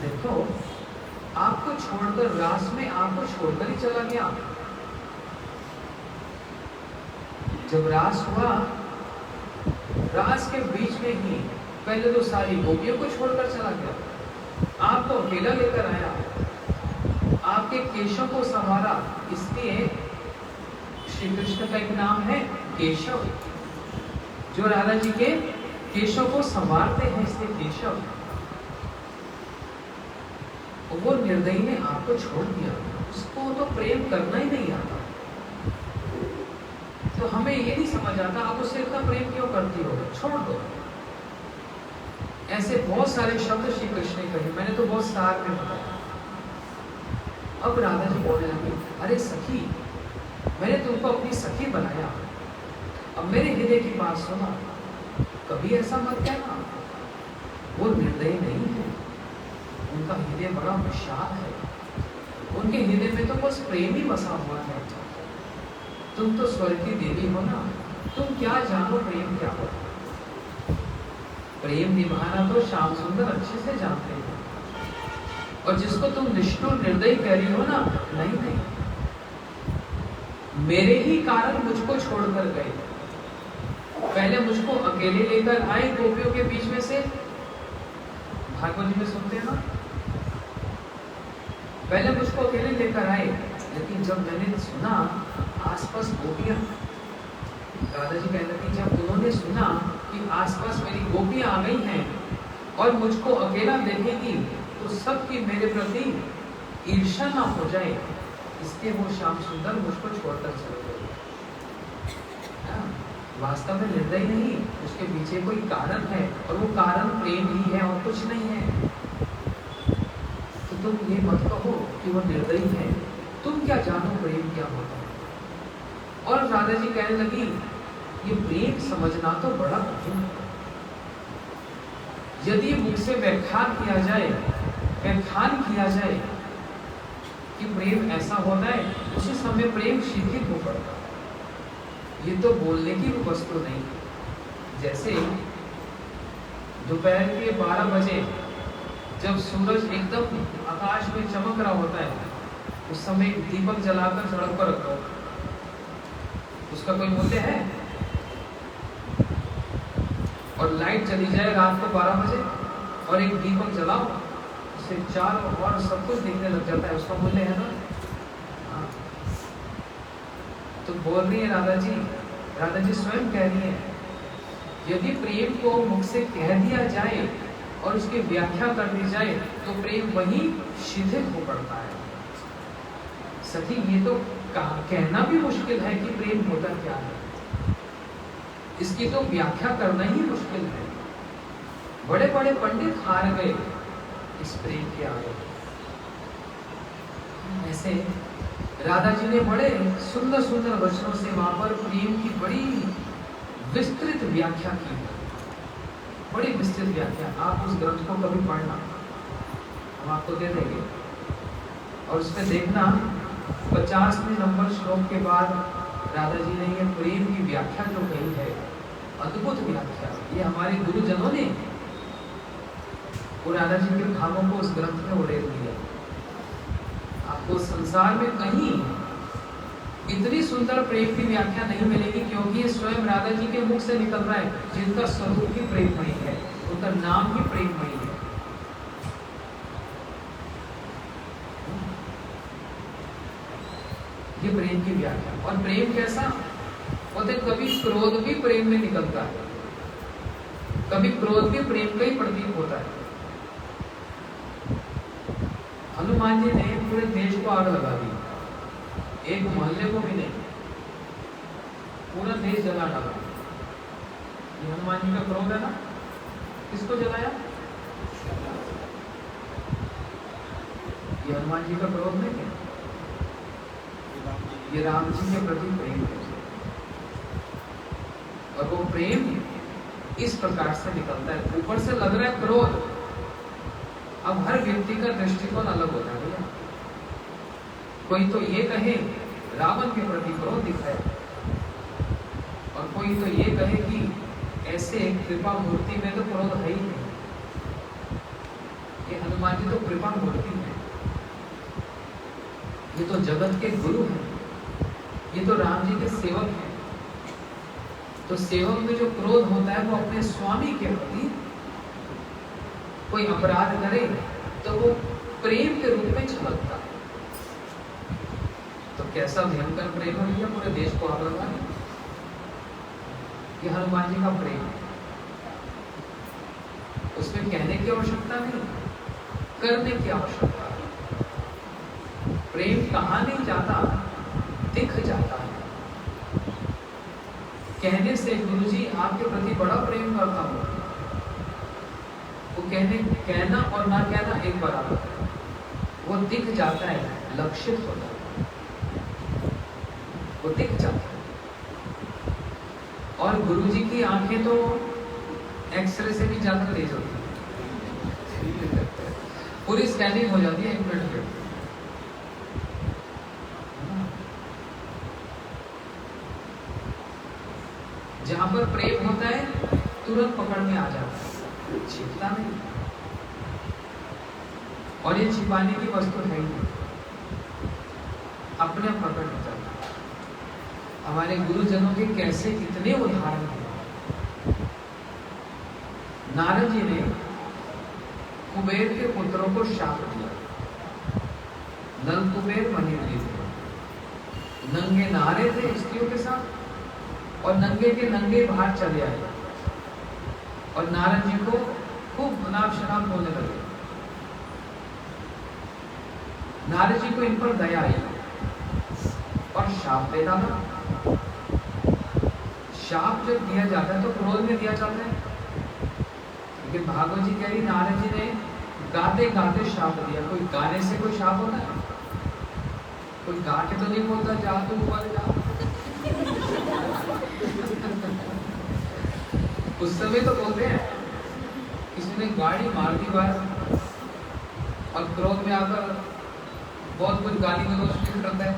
देखो आपको छोड़कर, रास में आपको छोड़कर ही चला गया। जब रास हुआ, रास के बीच में ही पहले तो सारी गोपियों को छोड़कर चला गया, आपको अकेला लेकर आया, आपके केशों को संवारा। इसलिए श्री कृष्ण का एक नाम है केशव, जो राधा जी के केशों को संवारते हैं, इसलिए केशव। वो निर्दयी ने आपको छोड़ दिया, उसको तो प्रेम करना ही नहीं आता। तो हमें ये नहीं समझ आता आप उससे इतना प्रेम क्यों करती हो, छोड़ दो। ऐसे बहुत सारे शब्द श्री कृष्ण ने कहे, मैंने तो बहुत सार में बताया। अब राधा जी बोलने लगी, अरे सखी, मैंने तुमको अपनी सखी बनाया, अब मेरे हृदय की बात सुना, कभी ऐसा मत कहना। वो निर्दयी नहीं है, उनका हृदय बड़ा विशाल है, उनके हृदय में तो बस प्रेम ही बसा हुआ है। तुम तो स्वर्ग की देवी हो ना, तुम क्या जानो प्रेम क्या होता। प्रेम निभाना तो श्याम सुंदर अच्छे से जानते हैं, और जिसको तुम निष्ठुर निर्दयी कह रही हो ना, नहीं नहीं, मेरे ही कारण मुझको छोड़कर गए। पहले मुझको अकेले लेकर आए गोपियों के बीच में से, भागवत जी में सुनते हैं ना, पहले मुझको अकेले लेकर आए, लेकिन जब मैंने सुना आसपास गोपियां, राधा जी कहने लगी, जब उन्होंने सुना कि आसपास मेरी गोपियां आ गई हैं और मुझको अकेला देखेगी तो सबकी मेरे प्रति ईर्ष्या ना हो जाए, इसलिए वो श्याम सुंदर मुझको छोड़कर चले गए। वास्तव में निर्दयी नहीं, उसके पीछे कोई कारण है, और वो कारण प्रेम ही है और कुछ नहीं है। तो तुम ये मत कहो कि वो निर्दयी है, तुम क्या जानो प्रेम क्या होता है। और राधा जी कहने लगी, ये प्रेम समझना तो बड़ा कठिन है। यदि मुख से व्याख्यान किया जाए कि प्रेम ऐसा होता है, उसी समय प्रेम शिथिल हो पड़ता है। ये तो बोलने की वस्तु नहीं। जैसे दोपहर के 12 बजे जब सूरज एकदम आकाश में चमक रहा होता है, उस समय एक दीपक जलाकर सड़क पर रखो, उसका कोई मूल्य है? और लाइट चली जाए रात को 12 बजे और एक दीपक जलाओ, उससे चारों और सब कुछ दिखने लग जाता है, उसका मूल्य है ना? हाँ। तो बोल रही है राधा जी स्वयं कह रही है, यदि प्रेम को मुख से कह दिया जाए और उसकी व्याख्या कर दी जाए तो प्रेम वही शिथिल हो पड़ता है। सखी, ये तो कहना भी मुश्किल है कि प्रेम होता क्या है, इसकी तो व्याख्या करना ही मुश्किल है। बड़े बड़े पंडित हार गए इस प्रेम के आगे। ऐसे राधा जी ने बड़े सुंदर सुंदर वचनों से वहां पर प्रेम की बड़ी विस्तृत व्याख्या की, बड़ी विस्तृत व्याख्या। आप उस ग्रंथ को कभी पढ़ना, हम आपको दे देंगे, और उसमें देखना 50वें नंबर श्लोक के बाद राधा जी ने ये प्रेम की व्याख्या जो कही है, अद्भुत व्याख्या। ये हमारे गुरुजनों ने वो राधा जी के भावों को उस ग्रंथ में उड़ेल दिया। आपको संसार में कहीं इतनी सुंदर प्रेम की व्याख्या नहीं मिलेगी, क्योंकि ये स्वयं राधा जी के मुख से निकल रहा है, जिनका स्वरूप ही प्रेममयी है, उनका नाम ही प्रेममयी है। ये प्रेम की व्याख्या। और प्रेम कैसा होते, कभी क्रोध भी प्रेम में निकलता है, कभी क्रोध भी प्रेम का ही प्रतीक होता है। हनुमान जी ने पूरे देश को आग लगा दी, एक मोहल्ले को भी नहीं, पूरा देश जला डाला। ये हनुमान जी का क्रोध है ना। किसको जलाया? ये हनुमान जी का क्रोध नहीं है, ये राम जी के प्रति प्रेम है। और वो प्रेम इस प्रकार से निकलता है। ऊपर से लग रहा है क्रोध, अब हर व्यक्ति का दृष्टिकोण अलग होता है भैया। कोई तो ये कहे रावण के प्रति क्रोध दिखाए, और कोई तो ये कहे कि ऐसे कृपा मूर्ति में तो क्रोध है ही नहीं। ये हनुमान जी तो कृपा मूर्ति है, ये तो जगत के गुरु हैं, ये तो राम जी के सेवक हैं। तो सेवक में जो क्रोध होता है वो अपने स्वामी के प्रति, कोई अपराध करे तो वो प्रेम के रूप में छलकता है। तो कैसा भयंकर प्रेम हो गया, पूरे देश को आग लगा दिया। ये हनुमान जी का प्रेम है, उसमें कहने की आवश्यकता नहीं, करने की आवश्यकता है। प्रेम कहाँ नहीं जाता, दिख जाता है। कहने से गुरुजी आपके प्रति बड़ा प्रेम करता हूँ, वो कहना और ना कहना एक बराबर है। वो दिख जाता है, लक्षित होता है, वो दिख जाता है। और गुरुजी की आंखें तो एक्सरे से भी ज्यादा तेज होती है, पूरी स्कैनिंग हो जाती है 1 मिनट में। जहां पर प्रेम होता है तुरंत पकड़ में आ जाता है, छिपता नहीं। और ये छिपाने की वस्तु है ही नहीं, अपने आप पकड़ में जाता है। हमारे गुरुजनों के कैसे कितने उदाहरण हैं। नारद जी ने कुबेर के पुत्रों को शाप दिया, नल कुबेर मणिद्वीप थे, नंगे नारे थे स्त्रियों के साथ, और नंगे के नंगे बाहर चले आए, और नारद जी को खूब अनाप शनाप बोलने लगे। नारद जी को इन पर दया आई और शाप दे डाला। शाप जब दिया जाता है तो क्रोध में दिया जाता है, लेकिन भागवत जी कह रही नारद जी ने गाते गाते शाप दिया। कोई गाने से कोई शाप होता है? कोई गा के तो नहीं बोलता जा तू ऊपर जा। उस समय तो बोलते हैं, किसी ने गाड़ी मार दी बार और क्रोध में आकर बहुत कुछ गाली गलौज भी करता है,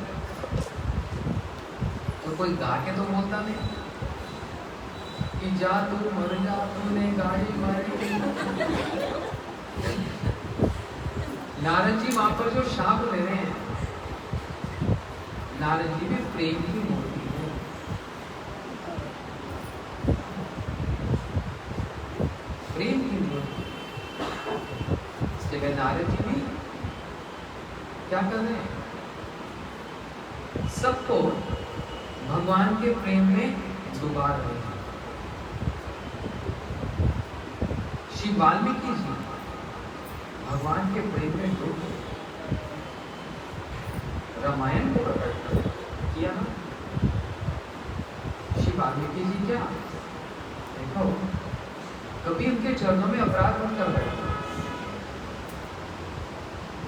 और कोई गा के तो बोलता नहीं कि जा तू मर जा, तूने गाड़ी मारी। नारद जी वहां पर जो शाप ले रहे हैं, नारद जी भी प्रेम की मूर्ति है। प्रेम की मूर्ति। इस जगह नारद जी भी क्या कर रहे हैं? सबको भगवान के प्रेम में डुबा रहे हैं। श्री वाल्मीकि जी भगवान के प्रेम में डूब गए, रामायण को प्रकट किया ना। श्री वाल्मीकि जी क्या, देखो कभी उनके चरणों में अपराध मत कर रहे।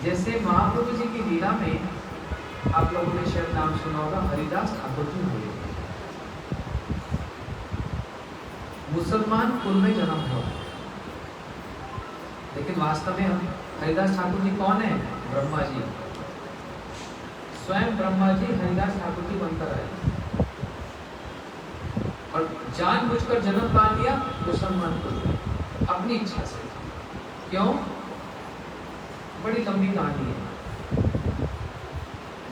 जैसे महाप्रभु जी की लीला में आप लोगों ने शायद नाम सुना होगा, हरिदास ठाकुर जी हुए। मुसलमान कुल में जन्म हुआ, लेकिन वास्तव में हरिदास ठाकुर जी कौन है? ब्रह्मा जी। स्वयं ब्रह्मा जी हरिदास ठाकुर जी बनकर आए और जानबूझकर जन्म पा लिया मुसलमान कुल में, अपनी इच्छा से। क्यों? बड़ी लंबी कहानी है।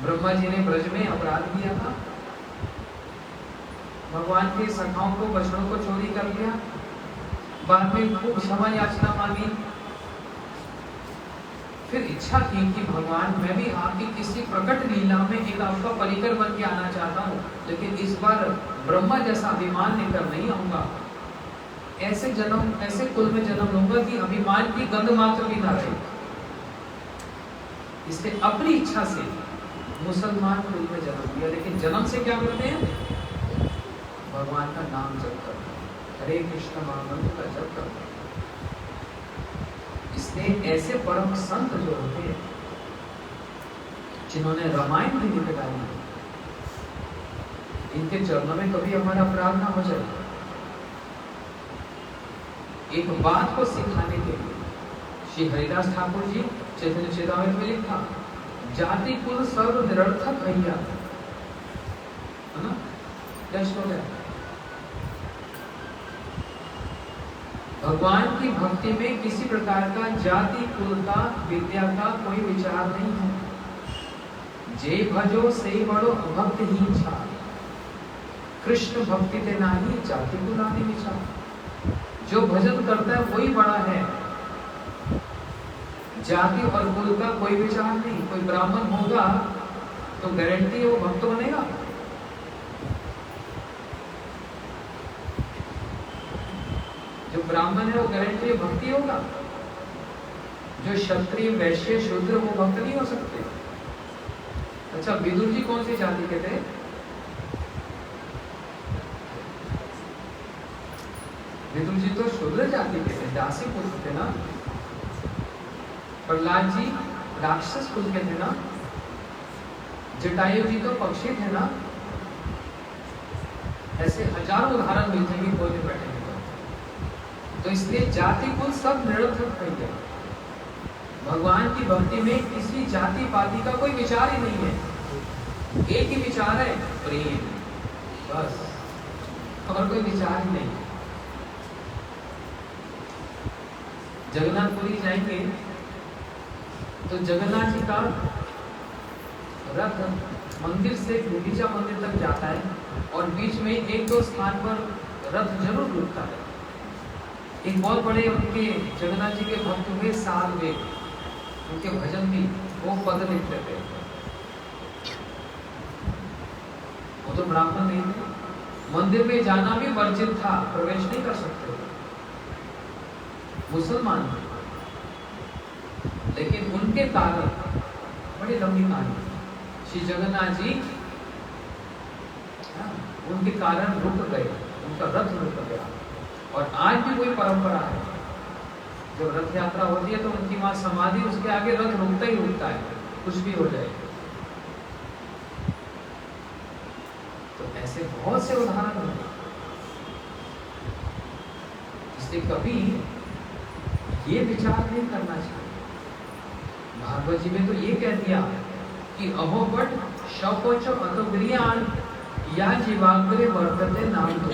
ब्रह्मा जी ने ब्रज में अपराध किया था, भगवान के सखाओं को, बछड़ों को चोरी कर लिया, बाद में खूब क्षमा याचना मांगी, फिर इच्छा की कि भगवान मैं भी आपकी किसी प्रकट लीला में एक आपका परिकर बन के आना चाहता हूँ, लेकिन इस बार ब्रह्मा जैसा अभिमान लेकर नहीं आऊंगा। ऐसे जन्म, ऐसे कुल में जन्म लूंगा कि अभिमान की गंध मात्र भी ना रहे। इसलिए अपनी इच्छा से मुसलमान कुल में जन्म लिया, लेकिन जन्म से क्या करते हैं? भगवान का नाम जप करते हैं, हरे कृष्ण महामंत्र का जप करते हैं। इसलिए ऐसे परम संत जो होते हैं, जिन्होंने रामायण भी लिख डाली है, इनके चरणों में कभी हमारा अपराध ना हो जाए। एक बात को सिखाने के लिए श्री हरिदास ठाकुर जी चैतन्य चेतावनी में लिखा, जाति कुल सर्व निरर्थक भैया, है ना? क्या श्लोक है? भगवान की भक्ति में किसी प्रकार का जाति कुल का, विद्या का कोई विचार नहीं है। जे भजो से बड़ो भक्त ही छा, कृष्ण भक्ति ते नाही जाति कुलानी विचार। जो भजन करता है वही बड़ा है, जाति और कुल का कोई विचार नहीं। कोई ब्राह्मण होगा तो गारंटी वो भक्त बनेगा? जो ब्राह्मण है वो गारंटी भक्ति होगा? जो क्षत्रिय, वैश्य, शूद्र वो भक्त नहीं हो सकते। अच्छा, विदुर जी कौन सी जाति के थे? विदुर जी तो शूद्र जाति के थे, दासी पुत्र थे ना। प्रहलाद जी राक्षस कुल के थे ना। जटायु जी तो पक्षी थे ना। ऐसे हजारों उदाहरण मिलते हैं कोई भी बैठेंगे तो इसलिए जाति कुल सब निरर्थक हो गया। भगवान की भक्ति में किसी जाति पाति का कोई विचार ही नहीं है। एक ही विचार है, प्रेम, बस, और कोई विचार ही नहीं। जगन्नाथपुरी जाएंगे तो जगन्नाथ जी का रथ मंदिर से गुंडीचा मंदिर तक जाता है और बीच में एक दो स्थान पर रथ जरूर रुकता है। एक बहुत बड़े उनके जगन्नाथ जी के भक्त हुए साल में, उनके भजन भी वो पद लिखते थे। वो तो ब्राह्मण नहीं थे, मंदिर में जाना भी वर्जित था, प्रवेश नहीं कर सकते, मुसलमान थे। लेकिन उनके कारण, बड़ी लंबी कहानी, श्री जगन्नाथ जी उनके कारण रुक गए, उनका रथ रुक गया। और आज भी कोई परंपरा है, जब रथ यात्रा होती है तो उनकी वहां समाधि, उसके आगे रथ रुकता ही रुकता है, कुछ भी हो जाए। तो ऐसे बहुत से उदाहरण हैं। इसलिए कभी ये विचार नहीं करना चाहिए। भागवत जी में तो ये कह दिया कि अहोपट शौकोच अतोग्रियान या जीवाग्रे वर्तते नाम तो।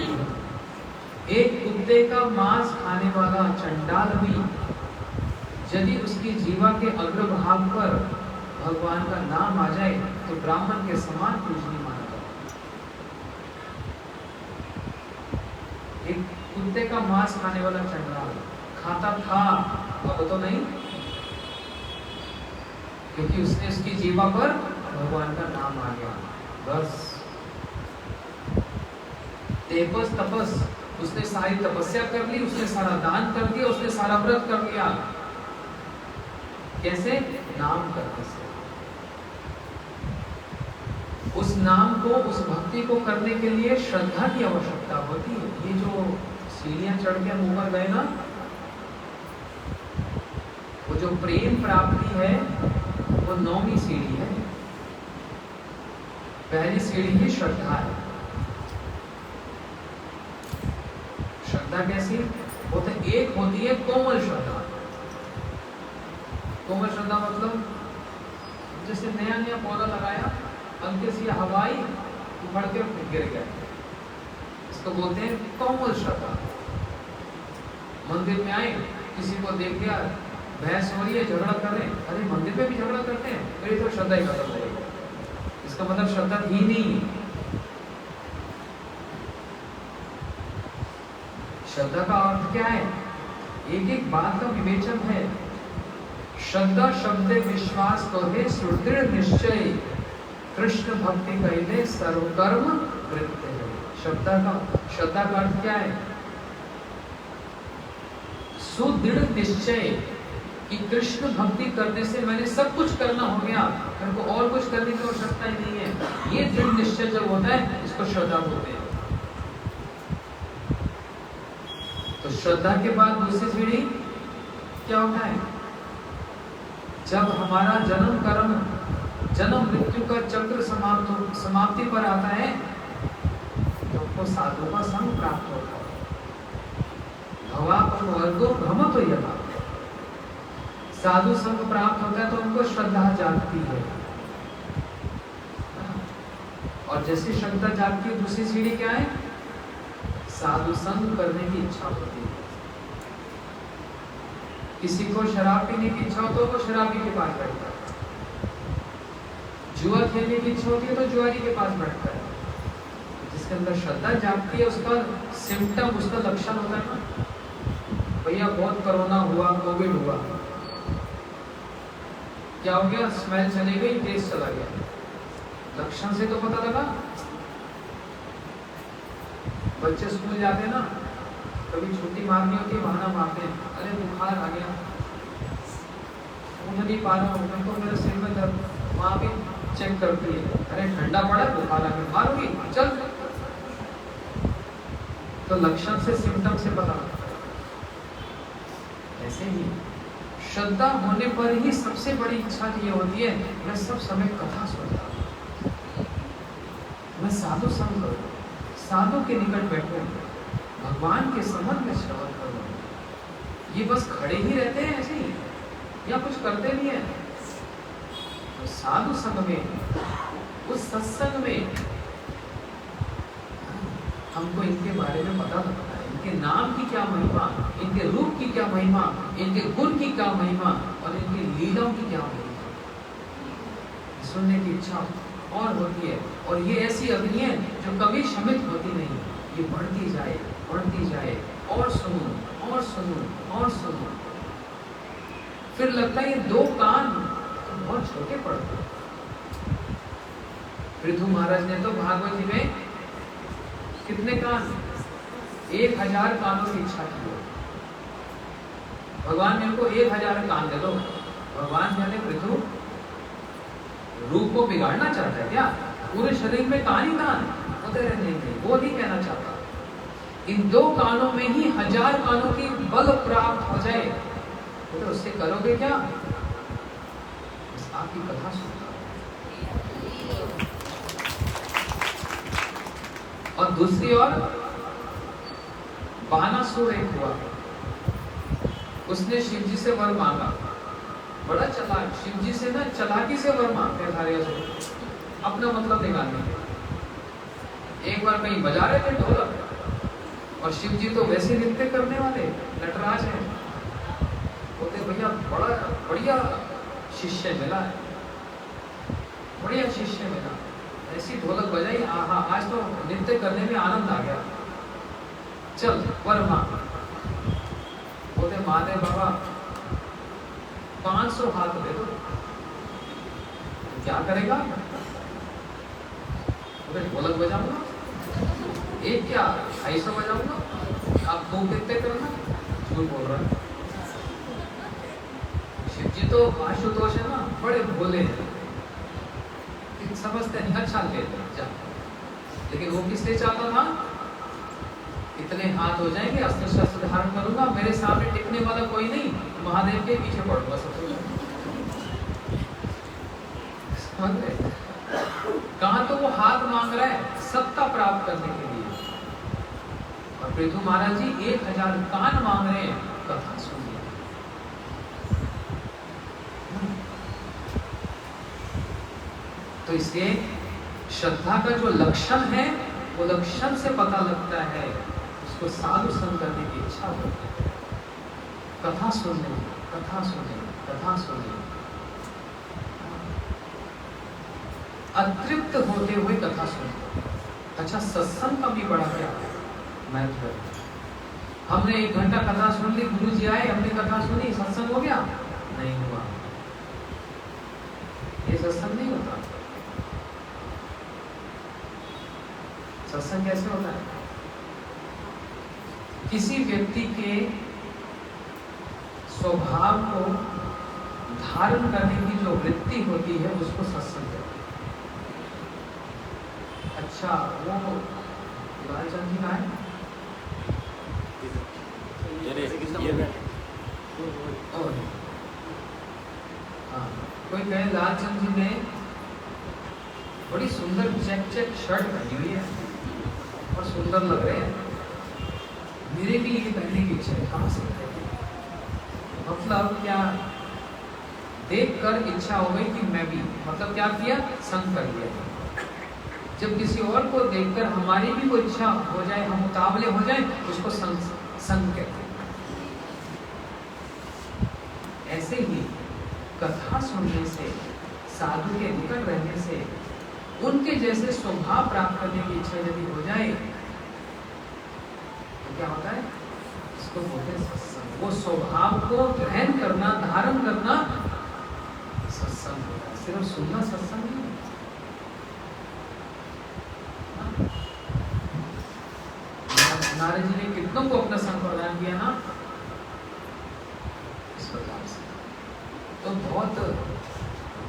एक कुत्ते का मांस खाने वाला चंडाल भी यदि उसकी जीवा के अग्रभाग पर भगवान का नाम आ जाए तो ब्राह्मण के समान पूजनीय माना जाता। एक कुत्ते का मांस खाने वाला चंडाल खाता था, अब तो नहीं, क्योंकि उसने उसकी जीवा पर भगवान का नाम आ गया। बस तेपस तपस, उसने सारी तपस्या कर ली, उसने सारा दान कर दिया, उसने सारा व्रत कर लिया। कैसे? नाम करने से। उस नाम को, उस भक्ति को करने के लिए श्रद्धा की आवश्यकता होती है। ये जो सीढ़ियां चढ़ के हम ऊपर गए ना, वो जो प्रेम प्राप्ति है वो 9वीं सीढ़ी है। पहली सीढ़ी ही श्रद्धा है। श्रद्धा कैसी होती? एक होती है कोमल श्रद्धा। कोमल श्रद्धा मतलब जैसे नया नया पौधा लगाया, हल्के सी हवाई उखड़ के गिर गया, इसको बोलते हैं कोमल श्रद्धा। मंदिर में आए, किसी को देख लिया बहस हो रही है, झगड़ा कर रहे हैं, अरे मंदिर में भी झगड़ा करते हैं, तो ये तो श्रद्धा ही खत्म हो गई। इसका मतलब श्रद्धा थी नहीं। श्रद्धा का अर्थ क्या है? एक एक बात का विवेचन है। श्रद्धा शब्द विश्वास तो है सुदृढ़ निश्चय, कृष्ण भक्ति कहले सर्वकर्म वृत्ति है। श्रद्धा का अर्थ क्या है? सुदृढ़ निश्चय कि कृष्ण भक्ति करने से मैंने सब कुछ करना हो गया, मेरे को और कुछ करने की आवश्यकता ही नहीं है। ये दृढ़ निश्चय जब होता है, इसको श्रद्धा बोलते हैं। तो श्रद्धा के बाद दूसरी सीढ़ी क्या होता है? जब हमारा जन्म कर्म, जन्म मृत्यु का चक्र समाप्ति पर आता है, तो हमको साधु का संग प्राप्त होता है। भवा वर्गो भ्रमत हो यथा, साधु संग प्राप्त होता है तो उनको श्रद्धा जागती है। और जैसी श्रद्धा जागती है, दूसरी सीढ़ी क्या है? साधु संग करने की इच्छा होती है। किसी को शराब पीने की इच्छा हो तो वो शराबी के पास बैठता है, जुआ खेलने की इच्छा होती है तो जुआरी के पास बैठता है। जिसके अंदर श्रद्धा जागती है, उसका सिम्टम, उसका लक्षण होता है ना, भैया बहुत कोरोना हुआ, कोविड हुआ, क्या हो गया? स्मेल चली गई, टेस्ट चला गया। लक्षण से तो पता लगा। बच्चे स्कूल जाते हैं ना, कभी छुट्टी मारनी होती है, बहाना मारते हैं, अरे बुखार आ गया, उठ नहीं पा रहा हूँ, तो मेरे सिर में दर्द, वहाँ भी चेक करती है, अरे ठंडा पड़ा बुखार आ गया, मारोगी चल। तो लक्षण से सिम्टम से पता लगता है। ऐसे ही श्रद्धा होने पर ही सबसे बड़ी इच्छा ये होती है, मैं सब समय कथा सुनता हूं, मैं साधु संग करूं, साधु के निकट बैठूं, भगवान के संबंध में श्रवण करूं। ये बस खड़े ही रहते हैं ऐसे ही या कुछ करते भी हैं? तो साधु संग में, उस सत्संग में हमको इनके बारे में पता लगता है, इनके नाम की क्या महिमा, इनके रूप की क्या महिमा, इनके गुण की क्या महिमा और इनकी लीलाओं की क्या महिमा, सुनने की इच्छा और होती है। और ये ऐसी अग्नि है जो कभी शमित होती नहीं, ये बढ़ती जाए और सुनो और सुनो और सुनो। फिर लगता है ये दो कान बहुत छोटे पड़ते हैं। पृथु महाराज ने तो भागवत जी में कितने कान, 1000 कानों की इच्छा की। भगवान मेरे को 1000 कान दे दो। भगवान कहते पृथु रूप को बिगाड़ना चाहता है क्या? पूरे शरीर में कान ही कान होते रहने नहीं, वो नहीं कहना चाहता। इन 2 कानों में ही 1000 कानों की बल प्राप्त हो जाए तो उससे करोगे क्या? आपकी कथा सुनता। और दूसरी ओर बानासुर एक हुआ, उसने शिव जी से वर मांगा, बड़ा चालाक, शिव जी से ना चालाकी से वर मांगते धारिया से अपना मतलब निकालने के। एक बार कहीं बजा रहे थे ढोलक और शिव जी तो वैसे नृत्य करने वाले नटराज हैं, बोलते भैया बड़ा बढ़िया शिष्य मिला है, बढ़िया शिष्य मिला, ऐसी ढोलक बजाई, आहा आज तो नृत्य करने में आनंद आ गया, चल वर मांग। बोलते महादेव बाबा 500 हाथ दे दो। क्या करेगा? बोले ढोलक बजाऊंगा। एक क्या 250 बजाऊंगा, आप खूब नृत्य करना। झूठ बोल रहा है। शिव जी तो आशुतोष है ना, बड़े भोले हैं, समझते नहीं, अच्छा लेते हैं। लेकिन वो किसने चाहता था? इतने हाथ हो जाएंगे, अस्त्र शस्त्र धारण करूंगा, मेरे सामने टिकने वाला कोई नहीं, महादेव के पीछे पड़ूंगा सबसे। समझ गए? कहां तो वो हाथ मांग रहा है सत्ता प्राप्त करने के लिए, और पृथु महाराज जी 1000 कान मांग रहे हैं कथा सुनिए। तो इसलिए श्रद्धा का जो लक्षण है वो लक्षण से पता लगता है, उसको साधु संग करने की इच्छा होती है। कथा सुनने, कथा सुनने, कथा सुनने, अतृप्त होते हुए कथा सुनने। अच्छा, सत्संग का भी बड़ा क्या महत्व है। हमने 1 घंटा कथा सुन ली, गुरु जी आए, हमने कथा सुनी, सत्संग हो गया? नहीं हुआ। ये सत्संग नहीं होता। सत्संग कैसे होता है? किसी व्यक्ति के स्वभाव को धारण करने की जो वृत्ति होती है उसको सत्संग कहते हैं। अच्छा, वो लालचंद जी का है? हाँ, कोई कहे लालचंद जी ने बड़ी सुंदर चेक शर्ट पहनी हुई है और सुंदर लग रहे हैं, मेरे भी ये पहनने की इच्छा है। कहाँ से? मतलब क्या? देख कर इच्छा हो गई कि मैं भी, मतलब क्या किया? संग कर लिया। जब किसी और को देखकर हमारी भी कोई इच्छा हो जाए, हम मुकाबले हो जाए, उसको संग कहते हैं। ऐसे ही कथा सुनने से, साधु के निकट रहने से, उनके जैसे स्वभाव प्राप्त करने की इच्छा यदि हो जाए तो क्या होता है? इसको बोलते हैं सत्संग। वो स्वभाव को ग्रहण करना, धारण करना सत्संग होता है। सिर्फ सुनना सत्संग नहीं। नारद जी ने कितनों को अपना संग प्रदान किया ना, इस प्रकार से। तो बहुत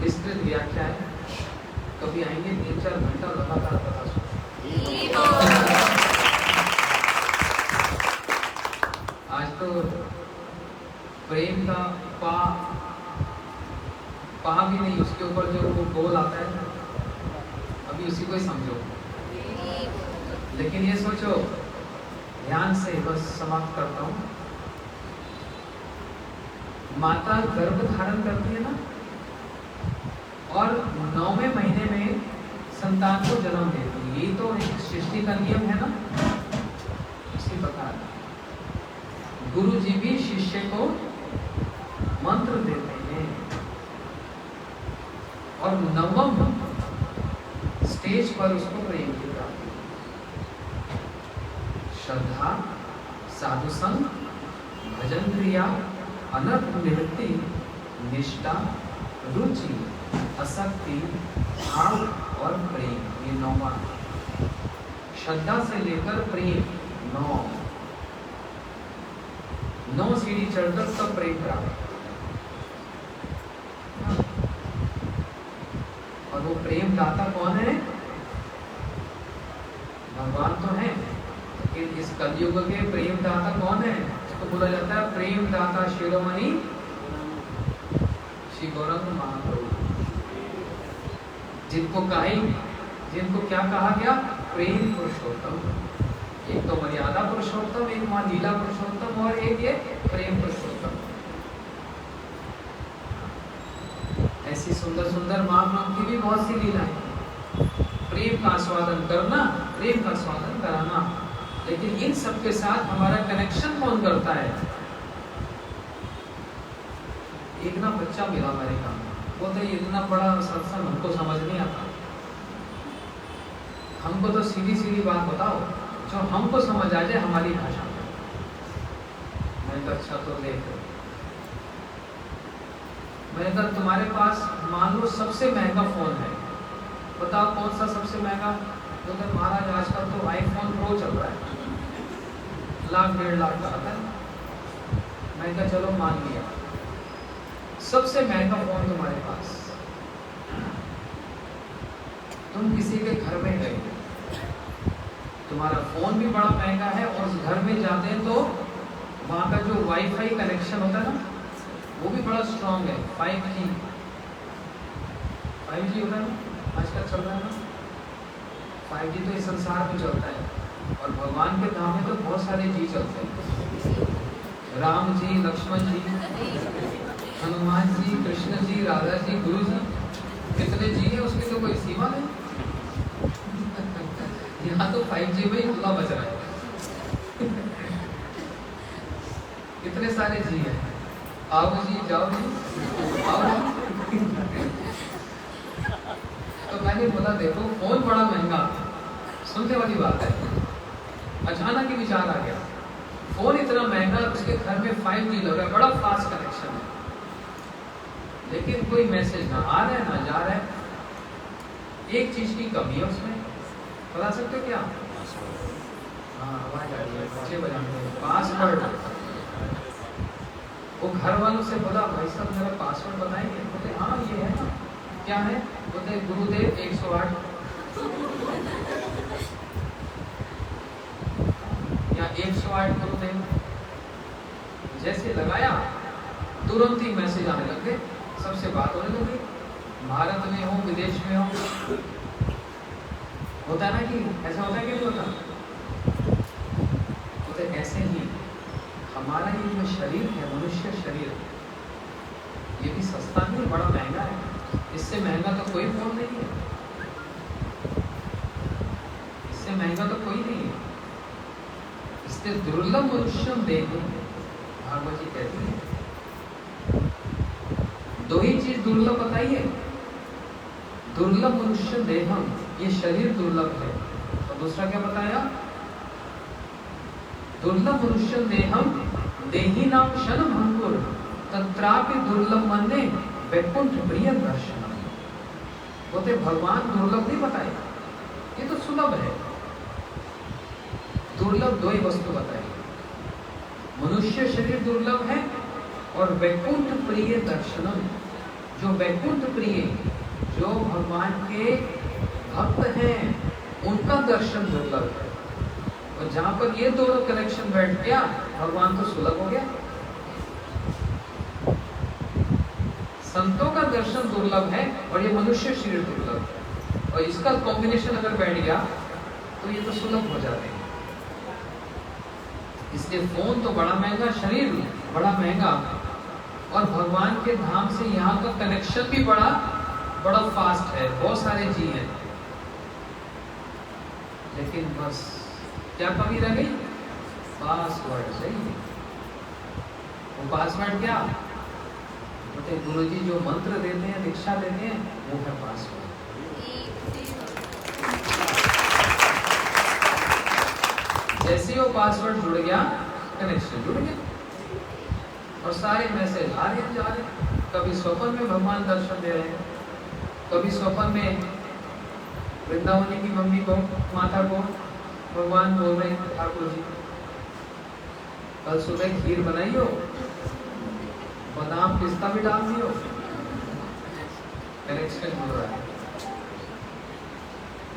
विस्तृत व्याख्या है, कभी आएंगे 3-4 घंटा लगातार कथा सुनेंगे। आज तो प्रेम का पा भी नहीं, उसके ऊपर जो वो बोल आता है, अभी उसी को ही समझो। लेकिन ये सोचो, ध्यान से बस समाप्त करता हूं। माता गर्भ धारण करती है ना, और 9वें महीने में संतान को जन्म देती है। ये तो एक सृष्टि का नियम है ना। इसी प्रकार गुरु जी भी शिष्य को मंत्र देते हैं, और 9वें स्टेज पर उसको प्रेम की प्राप्ति। श्रद्धा, साधु संग, भजन क्रिया, अनर्थ निवृत्ति, निष्ठा, रुचि, आसक्ति, भाव और प्रेम, ये 9वां। श्रद्धा से लेकर प्रेम 9 सीढ़ी चढ़कर तब प्रेम प्राप्त। और वो प्रेम दाता कौन है? भगवान तो है, लेकिन इस कलयुग के प्रेम दाता कौन है? इसको बोला जाता है प्रेम दाता शिरोमणि श्री गौरंग महाप्रभु। जिनको क्या कहा गया? प्रेम पुरुषोत्तम। एक तो मर्यादा पुरुषोत्तम, एक मां लीला पुरुषोत्तम, और एक ये प्रेम पुरुषोत्तम। ऐसी सुंदर सुंदर महाप्रभु की भी बहुत सी लीलाएं। प्रेम का आस्वादन करना, प्रेम का आस्वादन कराना। लेकिन इन सब के साथ हमारा कनेक्शन कौन करता है? एक ना बच्चा मिला हमारे काम, बोलते इतना बड़ा सत्संग हमको समझ नहीं आता, हमको तो सीधी सीधी बात बताओ जो हमको समझ आ जाए हमारी भाषा में। मैंने कहा अच्छा तो देखो, मैंने कहा तुम्हारे पास मान लो सबसे महंगा फोन है, बताओ कौन सा सबसे महंगा? तो महाराज आजकल तो आईफोन प्रो चल रहा है, 1,00,000-1.5 लाख का आता है। मैंने कहा चलो मान लिया, सबसे महंगा फोन तुम्हारे पास। तुम किसी के घर में गए, तुम्हारा फोन भी बड़ा महंगा है, और उस घर में जाते हैं तो वहाँ का जो वाईफाई कनेक्शन होता है ना, वो भी बड़ा स्ट्रांग है। 5G होता है ना, आजकल चल रहा है ना 5G, तो इस संसार में चलता है। और भगवान के धाम में तो बहुत सारे जी चलते हैं, राम जी, लक्ष्मण जी, हनुमान जी, कृष्ण जी, राधा जी, गुरु जी, कितने जी है उसकी तो कोई सीमा नहीं। यहाँ तो 5G में ही खुला बच रहा है। कितने सारे जी हैं, आओ जी, जाओ जी, आओ। तो मैंने बोला देखो फोन बड़ा महंगा, सुनने वाली बात है। अचानक ही विचार आ गया, फोन इतना महंगा, उसके घर में 5G लग रहा है, बड़ा फास्ट कनेक्शन है, लेकिन कोई मैसेज ना आ रहा है ना जा रहा है। एक चीज की कमी है उसमें, बता सकते हो क्या? हाँ, आवाज आ रही है, बच्चे बजाते हैं, पासवर्ड। वो घर वालों से बोला भाई साहब मेरा पासवर्ड बताएंगे? बोले हाँ ये है ना। क्या है? बोले गुरुदेव 108 या 108 गुरुदेव। जैसे लगाया तुरंत ही मैसेज आने लग गए, सबसे बात होने लगी, भारत में हो विदेश में हो। होता है ना कि ऐसा होता है कि नहीं होता? तो ऐसे ही हमारा ये जो शरीर है, मनुष्य शरीर, ये भी सस्ता नहीं, बड़ा महंगा है। इससे महंगा तो कोई फोन नहीं है, इससे महंगा तो कोई नहीं है। इससे दुर्लभ मनुष्य देह, भागवत जी कहती है। दो ही चीज दुर्लभ बताइए, दुर्लभ मनुष्य देहम, ये शरीर दुर्लभ है, और दूसरा क्या बताया? दुर्लभ मनुष्य देहम देही नाम शन भंगुर तत्रापि दुर्लभ मन्ने वैकुंठ प्रिय दर्शन। बोलते भगवान दुर्लभ नहीं बताए, ये तो सुलभ है। दुर्लभ दो ही वस्तु बताई, मनुष्य शरीर दुर्लभ है और वैकुंठ प्रिय दर्शनम। जो वैकुंठ प्रिय, जो भगवान के भक्त हैं उनका दर्शन दुर्लभ है। और जहां पर ये दोनों कनेक्शन बैठ गया, भगवान तो सुलभ हो गया। संतों का दर्शन दुर्लभ है और ये मनुष्य शरीर दुर्लभ है, और इसका कॉम्बिनेशन अगर बैठ गया तो ये तो सुलभ हो जाते हैं। इसलिए फोन तो बड़ा महंगा, शरीर बड़ा महंगा, और भगवान के धाम से यहाँ का कनेक्शन भी बड़ा फास्ट है, बहुत सारे जी हैं। लेकिन बस क्या कमी रह गई? पासवर्ड सही। वो पासवर्ड क्या बोलते? गुरुजी जो मंत्र देते हैं, दीक्षा देते हैं, वो है पासवर्ड। जैसे ही वो पासवर्ड जुड़ गया, कनेक्शन जुड़ गया, और सारे मैसेज आ रहे हैं जा रहे हैं। कभी स्वप्न में भगवान दर्शन दे रहे हैं, कभी स्वप्न में वृंदावनी की मम्मी को, माता को भगवान बोल रहे हैं, ठाकुर जी कल सुबह खीर बनाइयो, बादाम पिस्ता भी डाल दियो। कनेक्शन हो रहा है।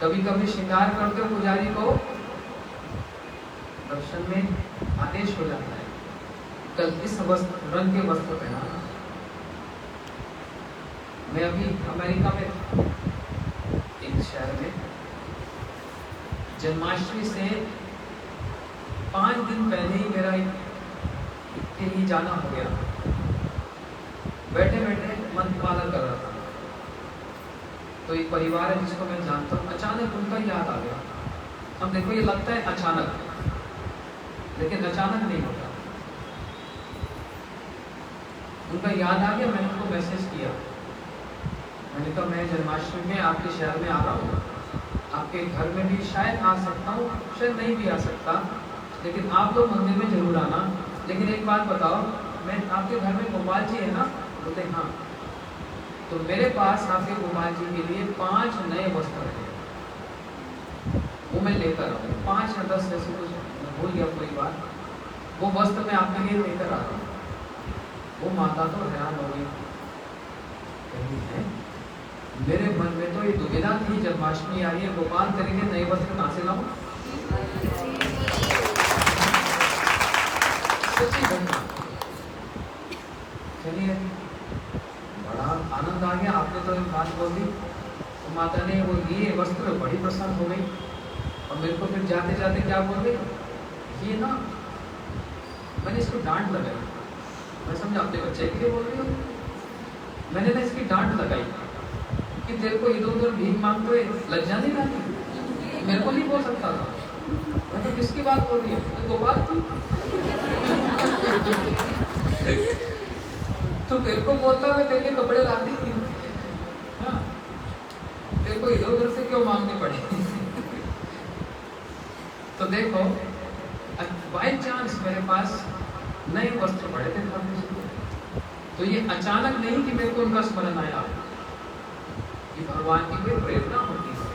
कभी कभी श्रृंगार करते पुजारी को दर्शन में आदेश हो जाता है, कल इस रंग के वस्त्र पहनाना। मैं अभी अमेरिका में एक शहर में जन्माष्टमी से 5 दिन पहले ही मेरा कहीं जाना हो गया। बैठे बैठे मंत्रमाला कर रहा था, तो एक परिवार है जिसको मैं जानता हूँ, अचानक उनका याद आ गया। अब देखो, ये लगता है अचानक, लेकिन अचानक नहीं होता। उनका याद आ गया, मैंने उनको मैसेज किया। मैंने कहा मैं जन्माष्टमी में आपके शहर में आ रहा हूँ, आपके घर में भी शायद आ सकता हूँ, शायद नहीं भी आ सकता, लेकिन आप लोग मंदिर में जरूर आना। लेकिन एक बात बताओ, मैं आपके घर में गोपाल जी है ना? बोलते हाँ। तो मेरे पास आपके गोपाल जी के लिए 5 नए वस्त्र हैं, वो मैं लेकर आऊँ। 5 या 10 ऐसे कुछ, भूल गया कोई बात। वो वस्त्र मैं आपके लिए लेकर आ रहा हूँ। वो माता तो हैरान हो गई, है मेरे मन में तो ये दुविधा थी, जन्माष्टमी आ रही है, गोपाल तेरे लिए नए वस्त्र कहाँ से लाऊं? सच्ची घटना। चलिए, बड़ा आनंद आ गया, आपने तो एक बात बोल दी। तो माता ने वो लिए वस्त्र, बड़ी प्रसन्न हो गई, और मेरे को फिर जाते जाते क्या बोल गई, ये ना, मैंने इसको डांट लगाई। मैं समझा अपने बच्चे के लिए बोल रही हूँ। मैंने ना इसकी डांट लगाई कि तेरे को इधर उधर भीख मांगते हुए लज्जा नहीं आती? मेरे को नहीं बोल सकता था। मैं तो किसकी बात बोल रही हूँ? तो बात थी। तो तेरे को बोलता मैं तेरे लिए कपड़े लाती थी, हाँ, तेरे को इधर उधर से क्यों मांगने पड़े? तो देखो, बाय चांस मेरे पास नए वस्त्र पड़े थे खाने से, तो ये अचानक नहीं कि मेरे को उनका स्मरण आया, ये भगवान की कोई प्रेरणा होती है,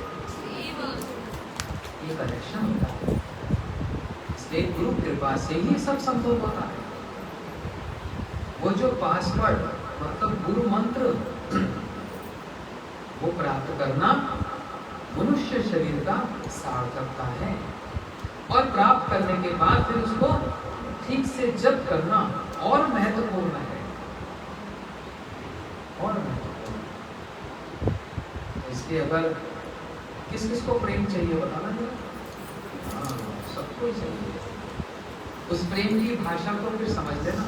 ये कनेक्शन होता है। इसलिए गुरु कृपा से ही सब संभव होता है। वो जो पासवर्ड मतलब गुरु मंत्र, वो प्राप्त करना मनुष्य शरीर का सार्थकता है, और प्राप्त करने के बाद फिर उसको ठीक से जप करना और महत्वपूर्ण है, और महत्वपूर्ण। इसलिए अगर किस किस को प्रेम चाहिए बताना जरा? हाँ, सबको ही चाहिए। उस प्रेम की भाषा को फिर समझ लेना।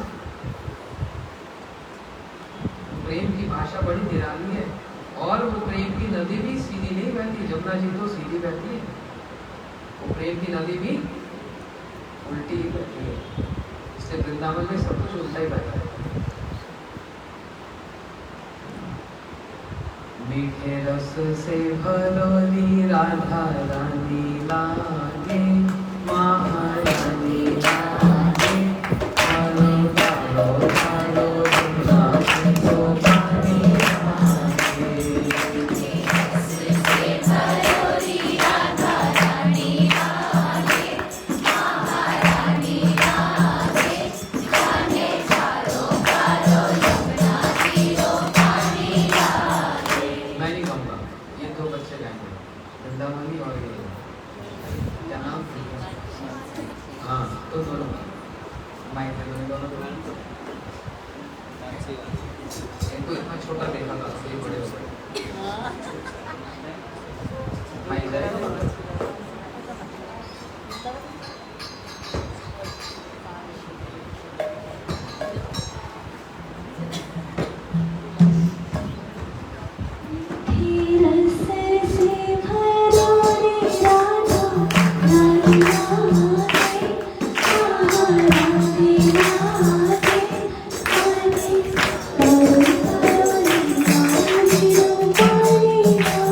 प्रेम की भाषा बड़ी निराली है, और वो प्रेम की नदी भी सीधी नहीं बहती। जमुना जी तो सीधी बहती है, वो प्रेम की नदी भी उल्टी ही बहती है। इससे वृंदावन में सब कुछ उल्टा ही बहता है। मीठे रस से भलोली राधा रानी लागे, महारानी लागे, भालो भालो भालो दुर्गा तो पानी लागे। मैं नहीं गाऊंगा, ये 2 बच्चे गाएंगे। वृंदावनी और ये क्या नाम? हाँ, तो दोनों माइक में दोनों इनको इतना छोटा देखा था, ये बड़े हो गए। माइक जाएगा Thank you.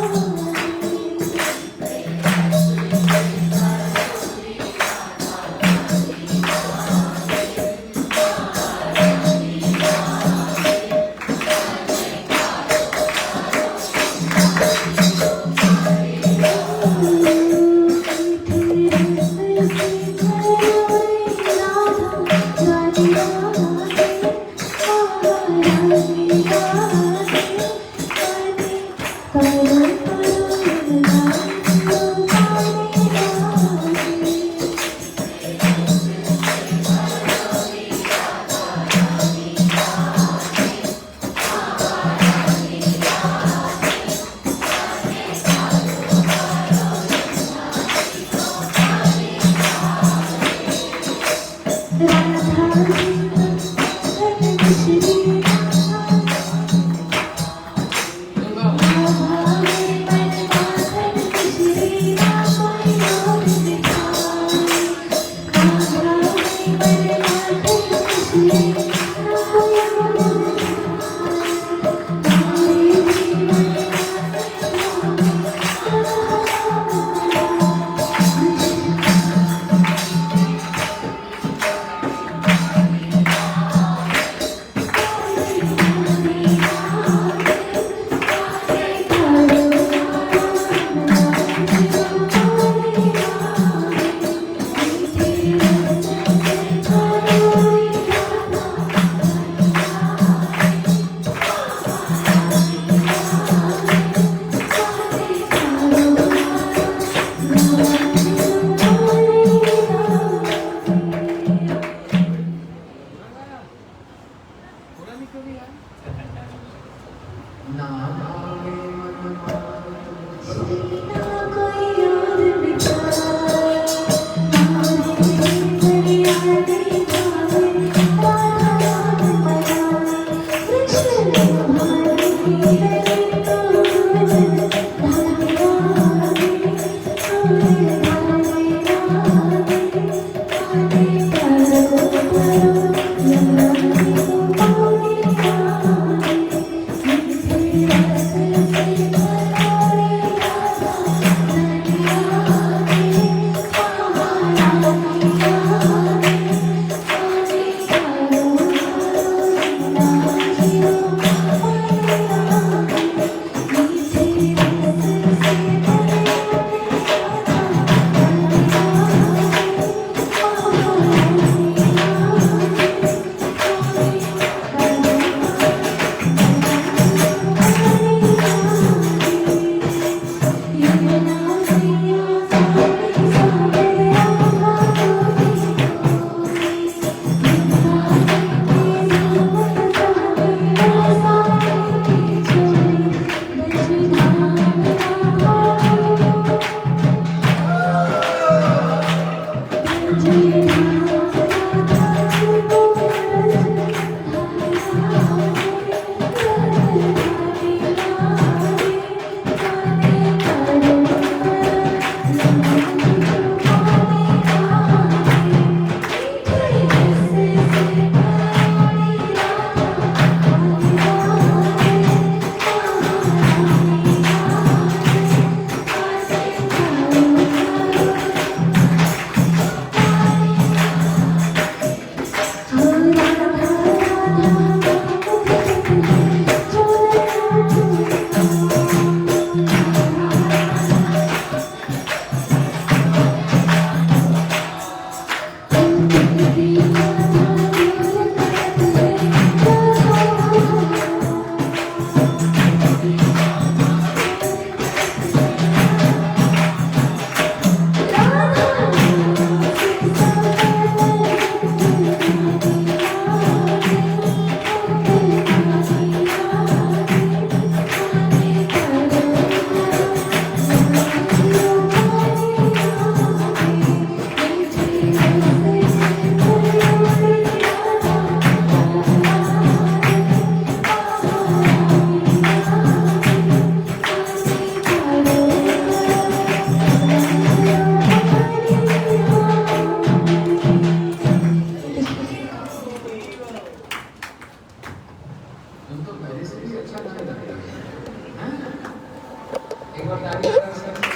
जोरदार ताली कर सकते हैं।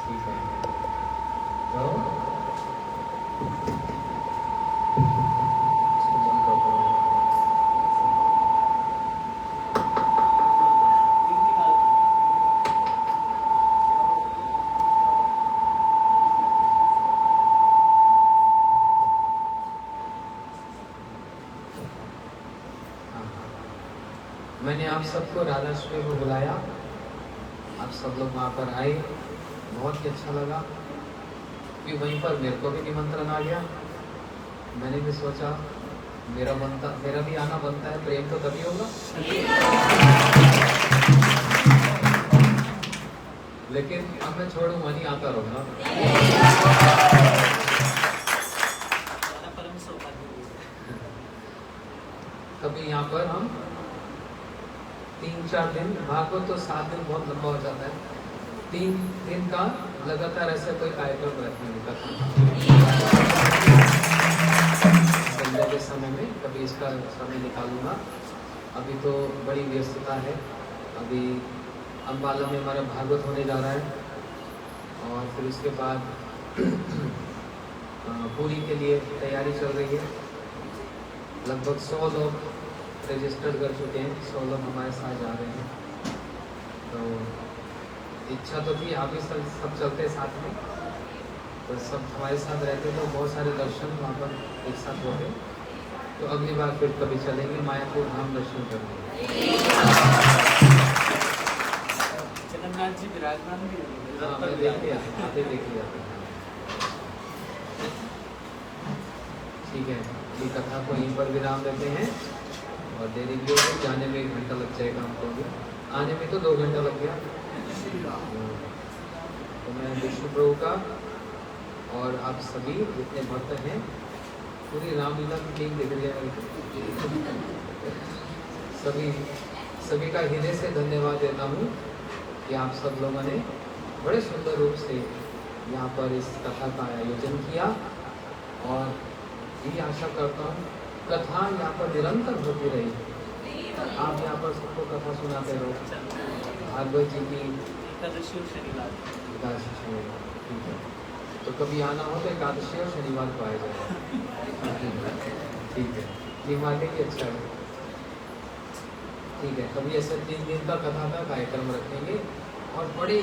ठीक है, तो इसको बंद कर दो। मैंने आप सबको राधाष्टमी को बुलाया, आप सब लोग वहाँ पर आए, बहुत ही अच्छा लगा। फिर वहीं पर मेरे को भी निमंत्रण आ गया। मैंने भी सोचा मेरा भी आना बनता है, प्रेम तो तभी होगा। लेकिन अब मैं छोड़ूंगा नहीं, आता रहूंगा। परम सौभाग्य। कभी यहाँ पर हम 3-4 दिन, भागवत तो 7 दिन बहुत लंबा हो जाता है, 3 दिन का लगातार ऐसे कोई कार्यक्रम रखेंगे संडे के समय में, कभी इसका समय निकालूंगा। अभी तो बड़ी व्यस्तता है। अभी अम्बाला में हमारा भागवत होने जा रहा है, और फिर उसके बाद पूरी के लिए तैयारी चल रही है। लगभग 100 लोग रजिस्टर कर चुके हैं, 100 लोग हमारे साथ जा रहे हैं। तो इच्छा तो थी आप भी सब चलते साथ में, तो सब हमारे साथ रहते तो बहुत सारे दर्शन वहाँ पर एक साथ होते। तो अगली बार फिर कभी चलेंगे मायापुर धाम दर्शन करने। जगन्नाथ जी विराजमान भी हाँ, मैं देख लिया। ठीक है, ये कथा को यहीं पर विराम देते हैं, और देरी भी होगी, जाने में 1 घंटा लग जाएगा हमको भी, आने में तो 2 घंटा लग गया। तो मैं विष्णु प्रभु का और आप सभी जितने भक्त हैं, पूरी रामलीला की टीम दिख रही है, सभी का हृदय से धन्यवाद देता हूँ कि आप सब लोगों ने बड़े सुंदर रूप से यहाँ पर इस कथा का आयोजन किया। और यही आशा करता हूँ कथा यहाँ पर निरंतर होती रही। आप यहाँ पर सबको कथा सुनाते रहो, भागवत जी की एकादशी और शनिवार। एकादशी, ठीक है। तो कभी आना हो तो एकादशी और शनिवार को आया जाए। ठीक है, ये हमारे लिए अच्छा है। ठीक है, कभी ऐसे 3 दिन का कथा का कार्यक्रम रखेंगे, और बड़ी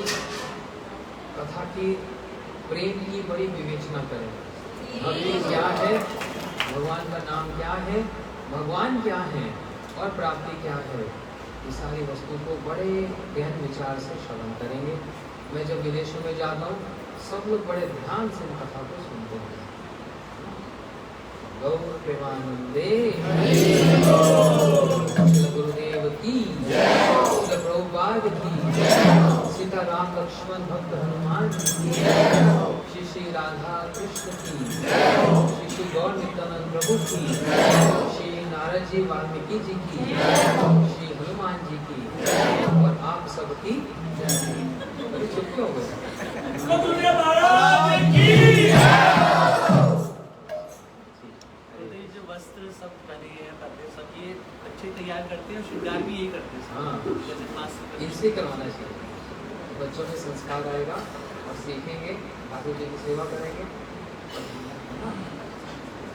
कथा की प्रेम की बड़ी विवेचना करेंगे। भक्ति क्या है, भगवान का नाम क्या है, भगवान क्या है, और प्राप्ति क्या है, ये सारी वस्तु को बड़े गहन विचार से श्रवण करेंगे। मैं जब विदेशों में जाता हूँ, सब लोग बड़े ध्यान से इन कथा को सुनते हैं। गौर प्रेमानंदे, गुरुदेव की, प्रभुपाद की, सीता राम लक्ष्मण भक्त हनुमान की, श्री श्री राधा कृष्ण की, श्री श्री गौर नित्यानंद प्रभु की, श्री नारद जी वाल्मीकि जी की, श्री हनुमान जी की, और आप सबकी बड़ी चुप हो गए। जो वस्त्र सब बने हैं, पर्दे सब ये अच्छे तैयार करते हैं, और श्रृंगार भी यही करते हैं। हाँ, जैसे मास्टर इनसे करवाना चाहिए, बच्चों में संस्कार आएगा और सीखेंगे, ठाकुर जी की सेवा करेंगे।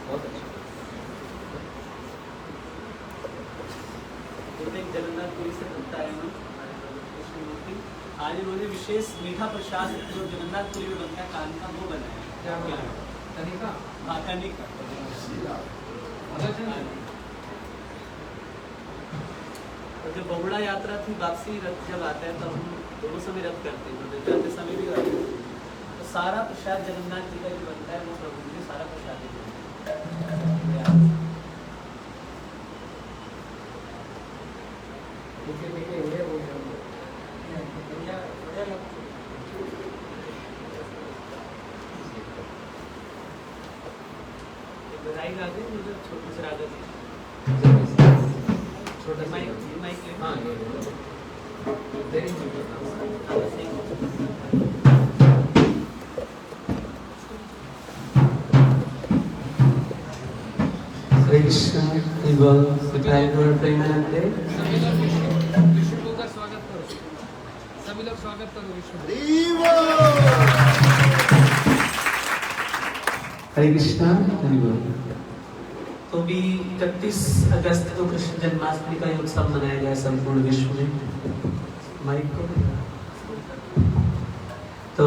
बहुत अच्छा। गुरुदेव जगन्नाथपुरी से भक्त आए हैं कृष्णमूर्ति। आज इन्होंने विशेष मीठा प्रसाद जो जगन्नाथपुरी में बनता है, कान का वो बनाया। क्या बोला? तनिका? हाँ, कनिक का। और जब बहुड़ा यात्रा थी, वापसी रथ जब आता है, तब हम दोनों समय रथ करते हैं, जाते समय भी करते हैं। तो सारा प्रसाद जगन्नाथ जी का जो बनता है, वो प्रभु जी ने सारा प्रसाद ही दिया। बधाई गा दें मुझे, छोटी सी राधा जी। छोटा माइक ले। हाँ, देरी Krishna, Iva, Sutayur, Pregnante. सभी लोग स्वागत करो विष्णु। हरे कृष्णा, हरि बोल। तो भी 31 अगस्त को कृष्ण जन्माष्टमी का ये उत्सव मनाया गया संपूर्ण विश्व में। माइक को तो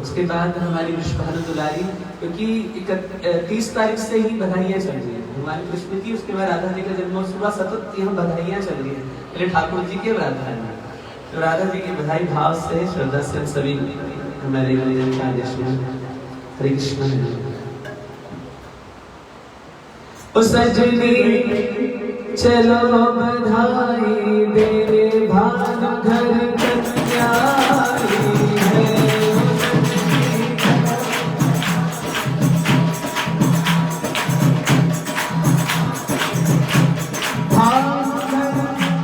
उसके बाद हमारी विश्वभानु दुलारी, क्योंकि 30 तारीख से ही बधाइयाँ चल रही है भगवान कृष्ण की, उसके बाद राधा जी का जन्मोत्सव सतत यहाँ बधाइयाँ चल रही है। पहले ठाकुर जी के राधा जी, तो राधा जी की बधाई भाव से श्रद्धा से सभी हमारे गुरुजन के आदेश में हरे कृष्ण। ओ सजनी चलो बधाई देने भानु घर कन्या आई है।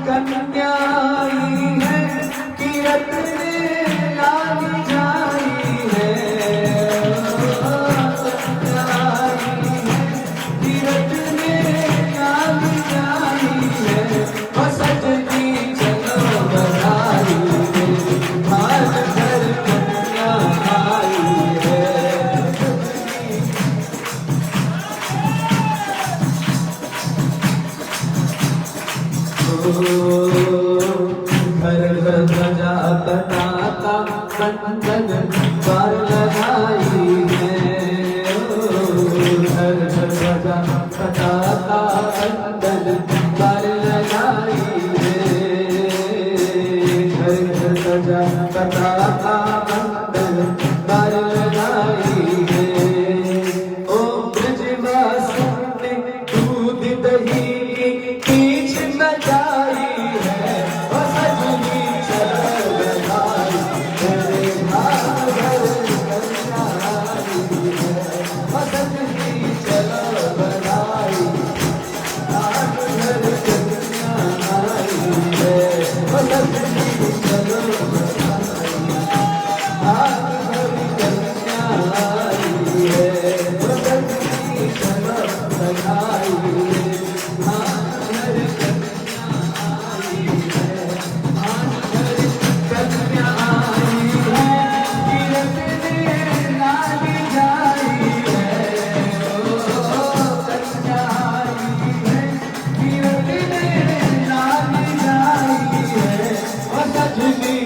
कन्या आई है कीरत में लाली जाई है। कन्या आई है कीरत में लाली जाई है। ओ सजनी चलो बधाई दे भानु घर कन्या आई है। घर घर ध्वजा पताका बंधन द्वार लगाई है। घर घर ध्वजा पताका बंधन द्वार लगाई है। घर घर ध्वजा पताका बंधन द्वार लगाई है। ओ ब्रजवासी ने दूध दही की पीछ बजाई है। ओ सजनी चलो बधाई तेरे भाग घर कन्या आई है। ओ सजनी चलो बधाई भाग घर कन्या आई है। ओ सजनी चलो बधाई भाग घर कन्या आई है। ओ सजनी चलो बधाई भाग घर कन्या आई है। कीरत में लाली जाई है। ओ कन्या आई है कीरत में लाली जाई है। ओ सजनी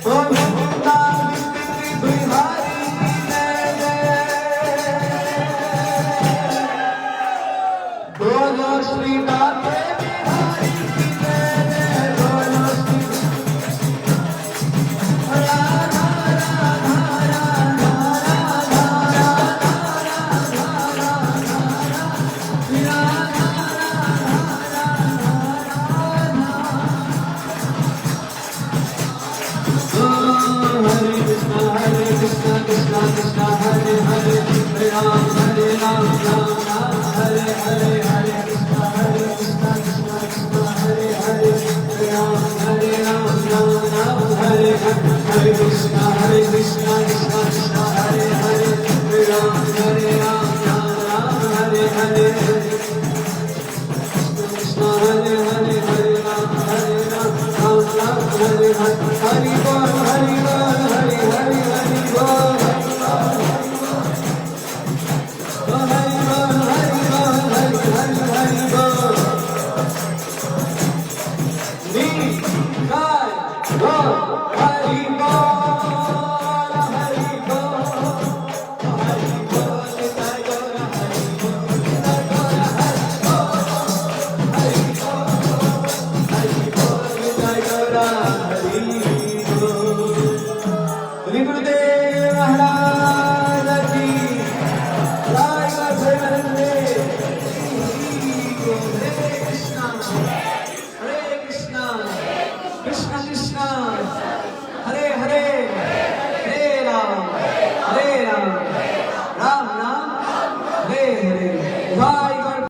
गोविंदा बिहारी जय जय दोनों श्री नाथे बिहारी की जय जय दोनों Shri Radha Radha Radha Radha Hare Krishna Krishna Krishna Hare Hare Ram Hare Ram Ram Ram Hare Hare Hare Krishna Krishna Krishna Hare Hare Ram Hare Ram Ram Ram Hare Hare Hare Krishna Krishna Krishna Hare Hare Ram Hare Ram Ram Ram Hare Hare Krishna Hare Hare Hare Ram Hare Ram Ram Ram Hare Hare Hari Bol Hari Bol Hari Hari Hari Bol Hari Bol Hari Bol Hari Hari Hari Bol Ni Kai Bol Hari Bol Hari Bol Hari Bol Nitai Gaura Hari Bol Nitai Gaura Hari Bol Hari Bol Hari Bol Nitai Gaura Hari Bol गुरुदेव महाराज की जय। जय कृष्ण।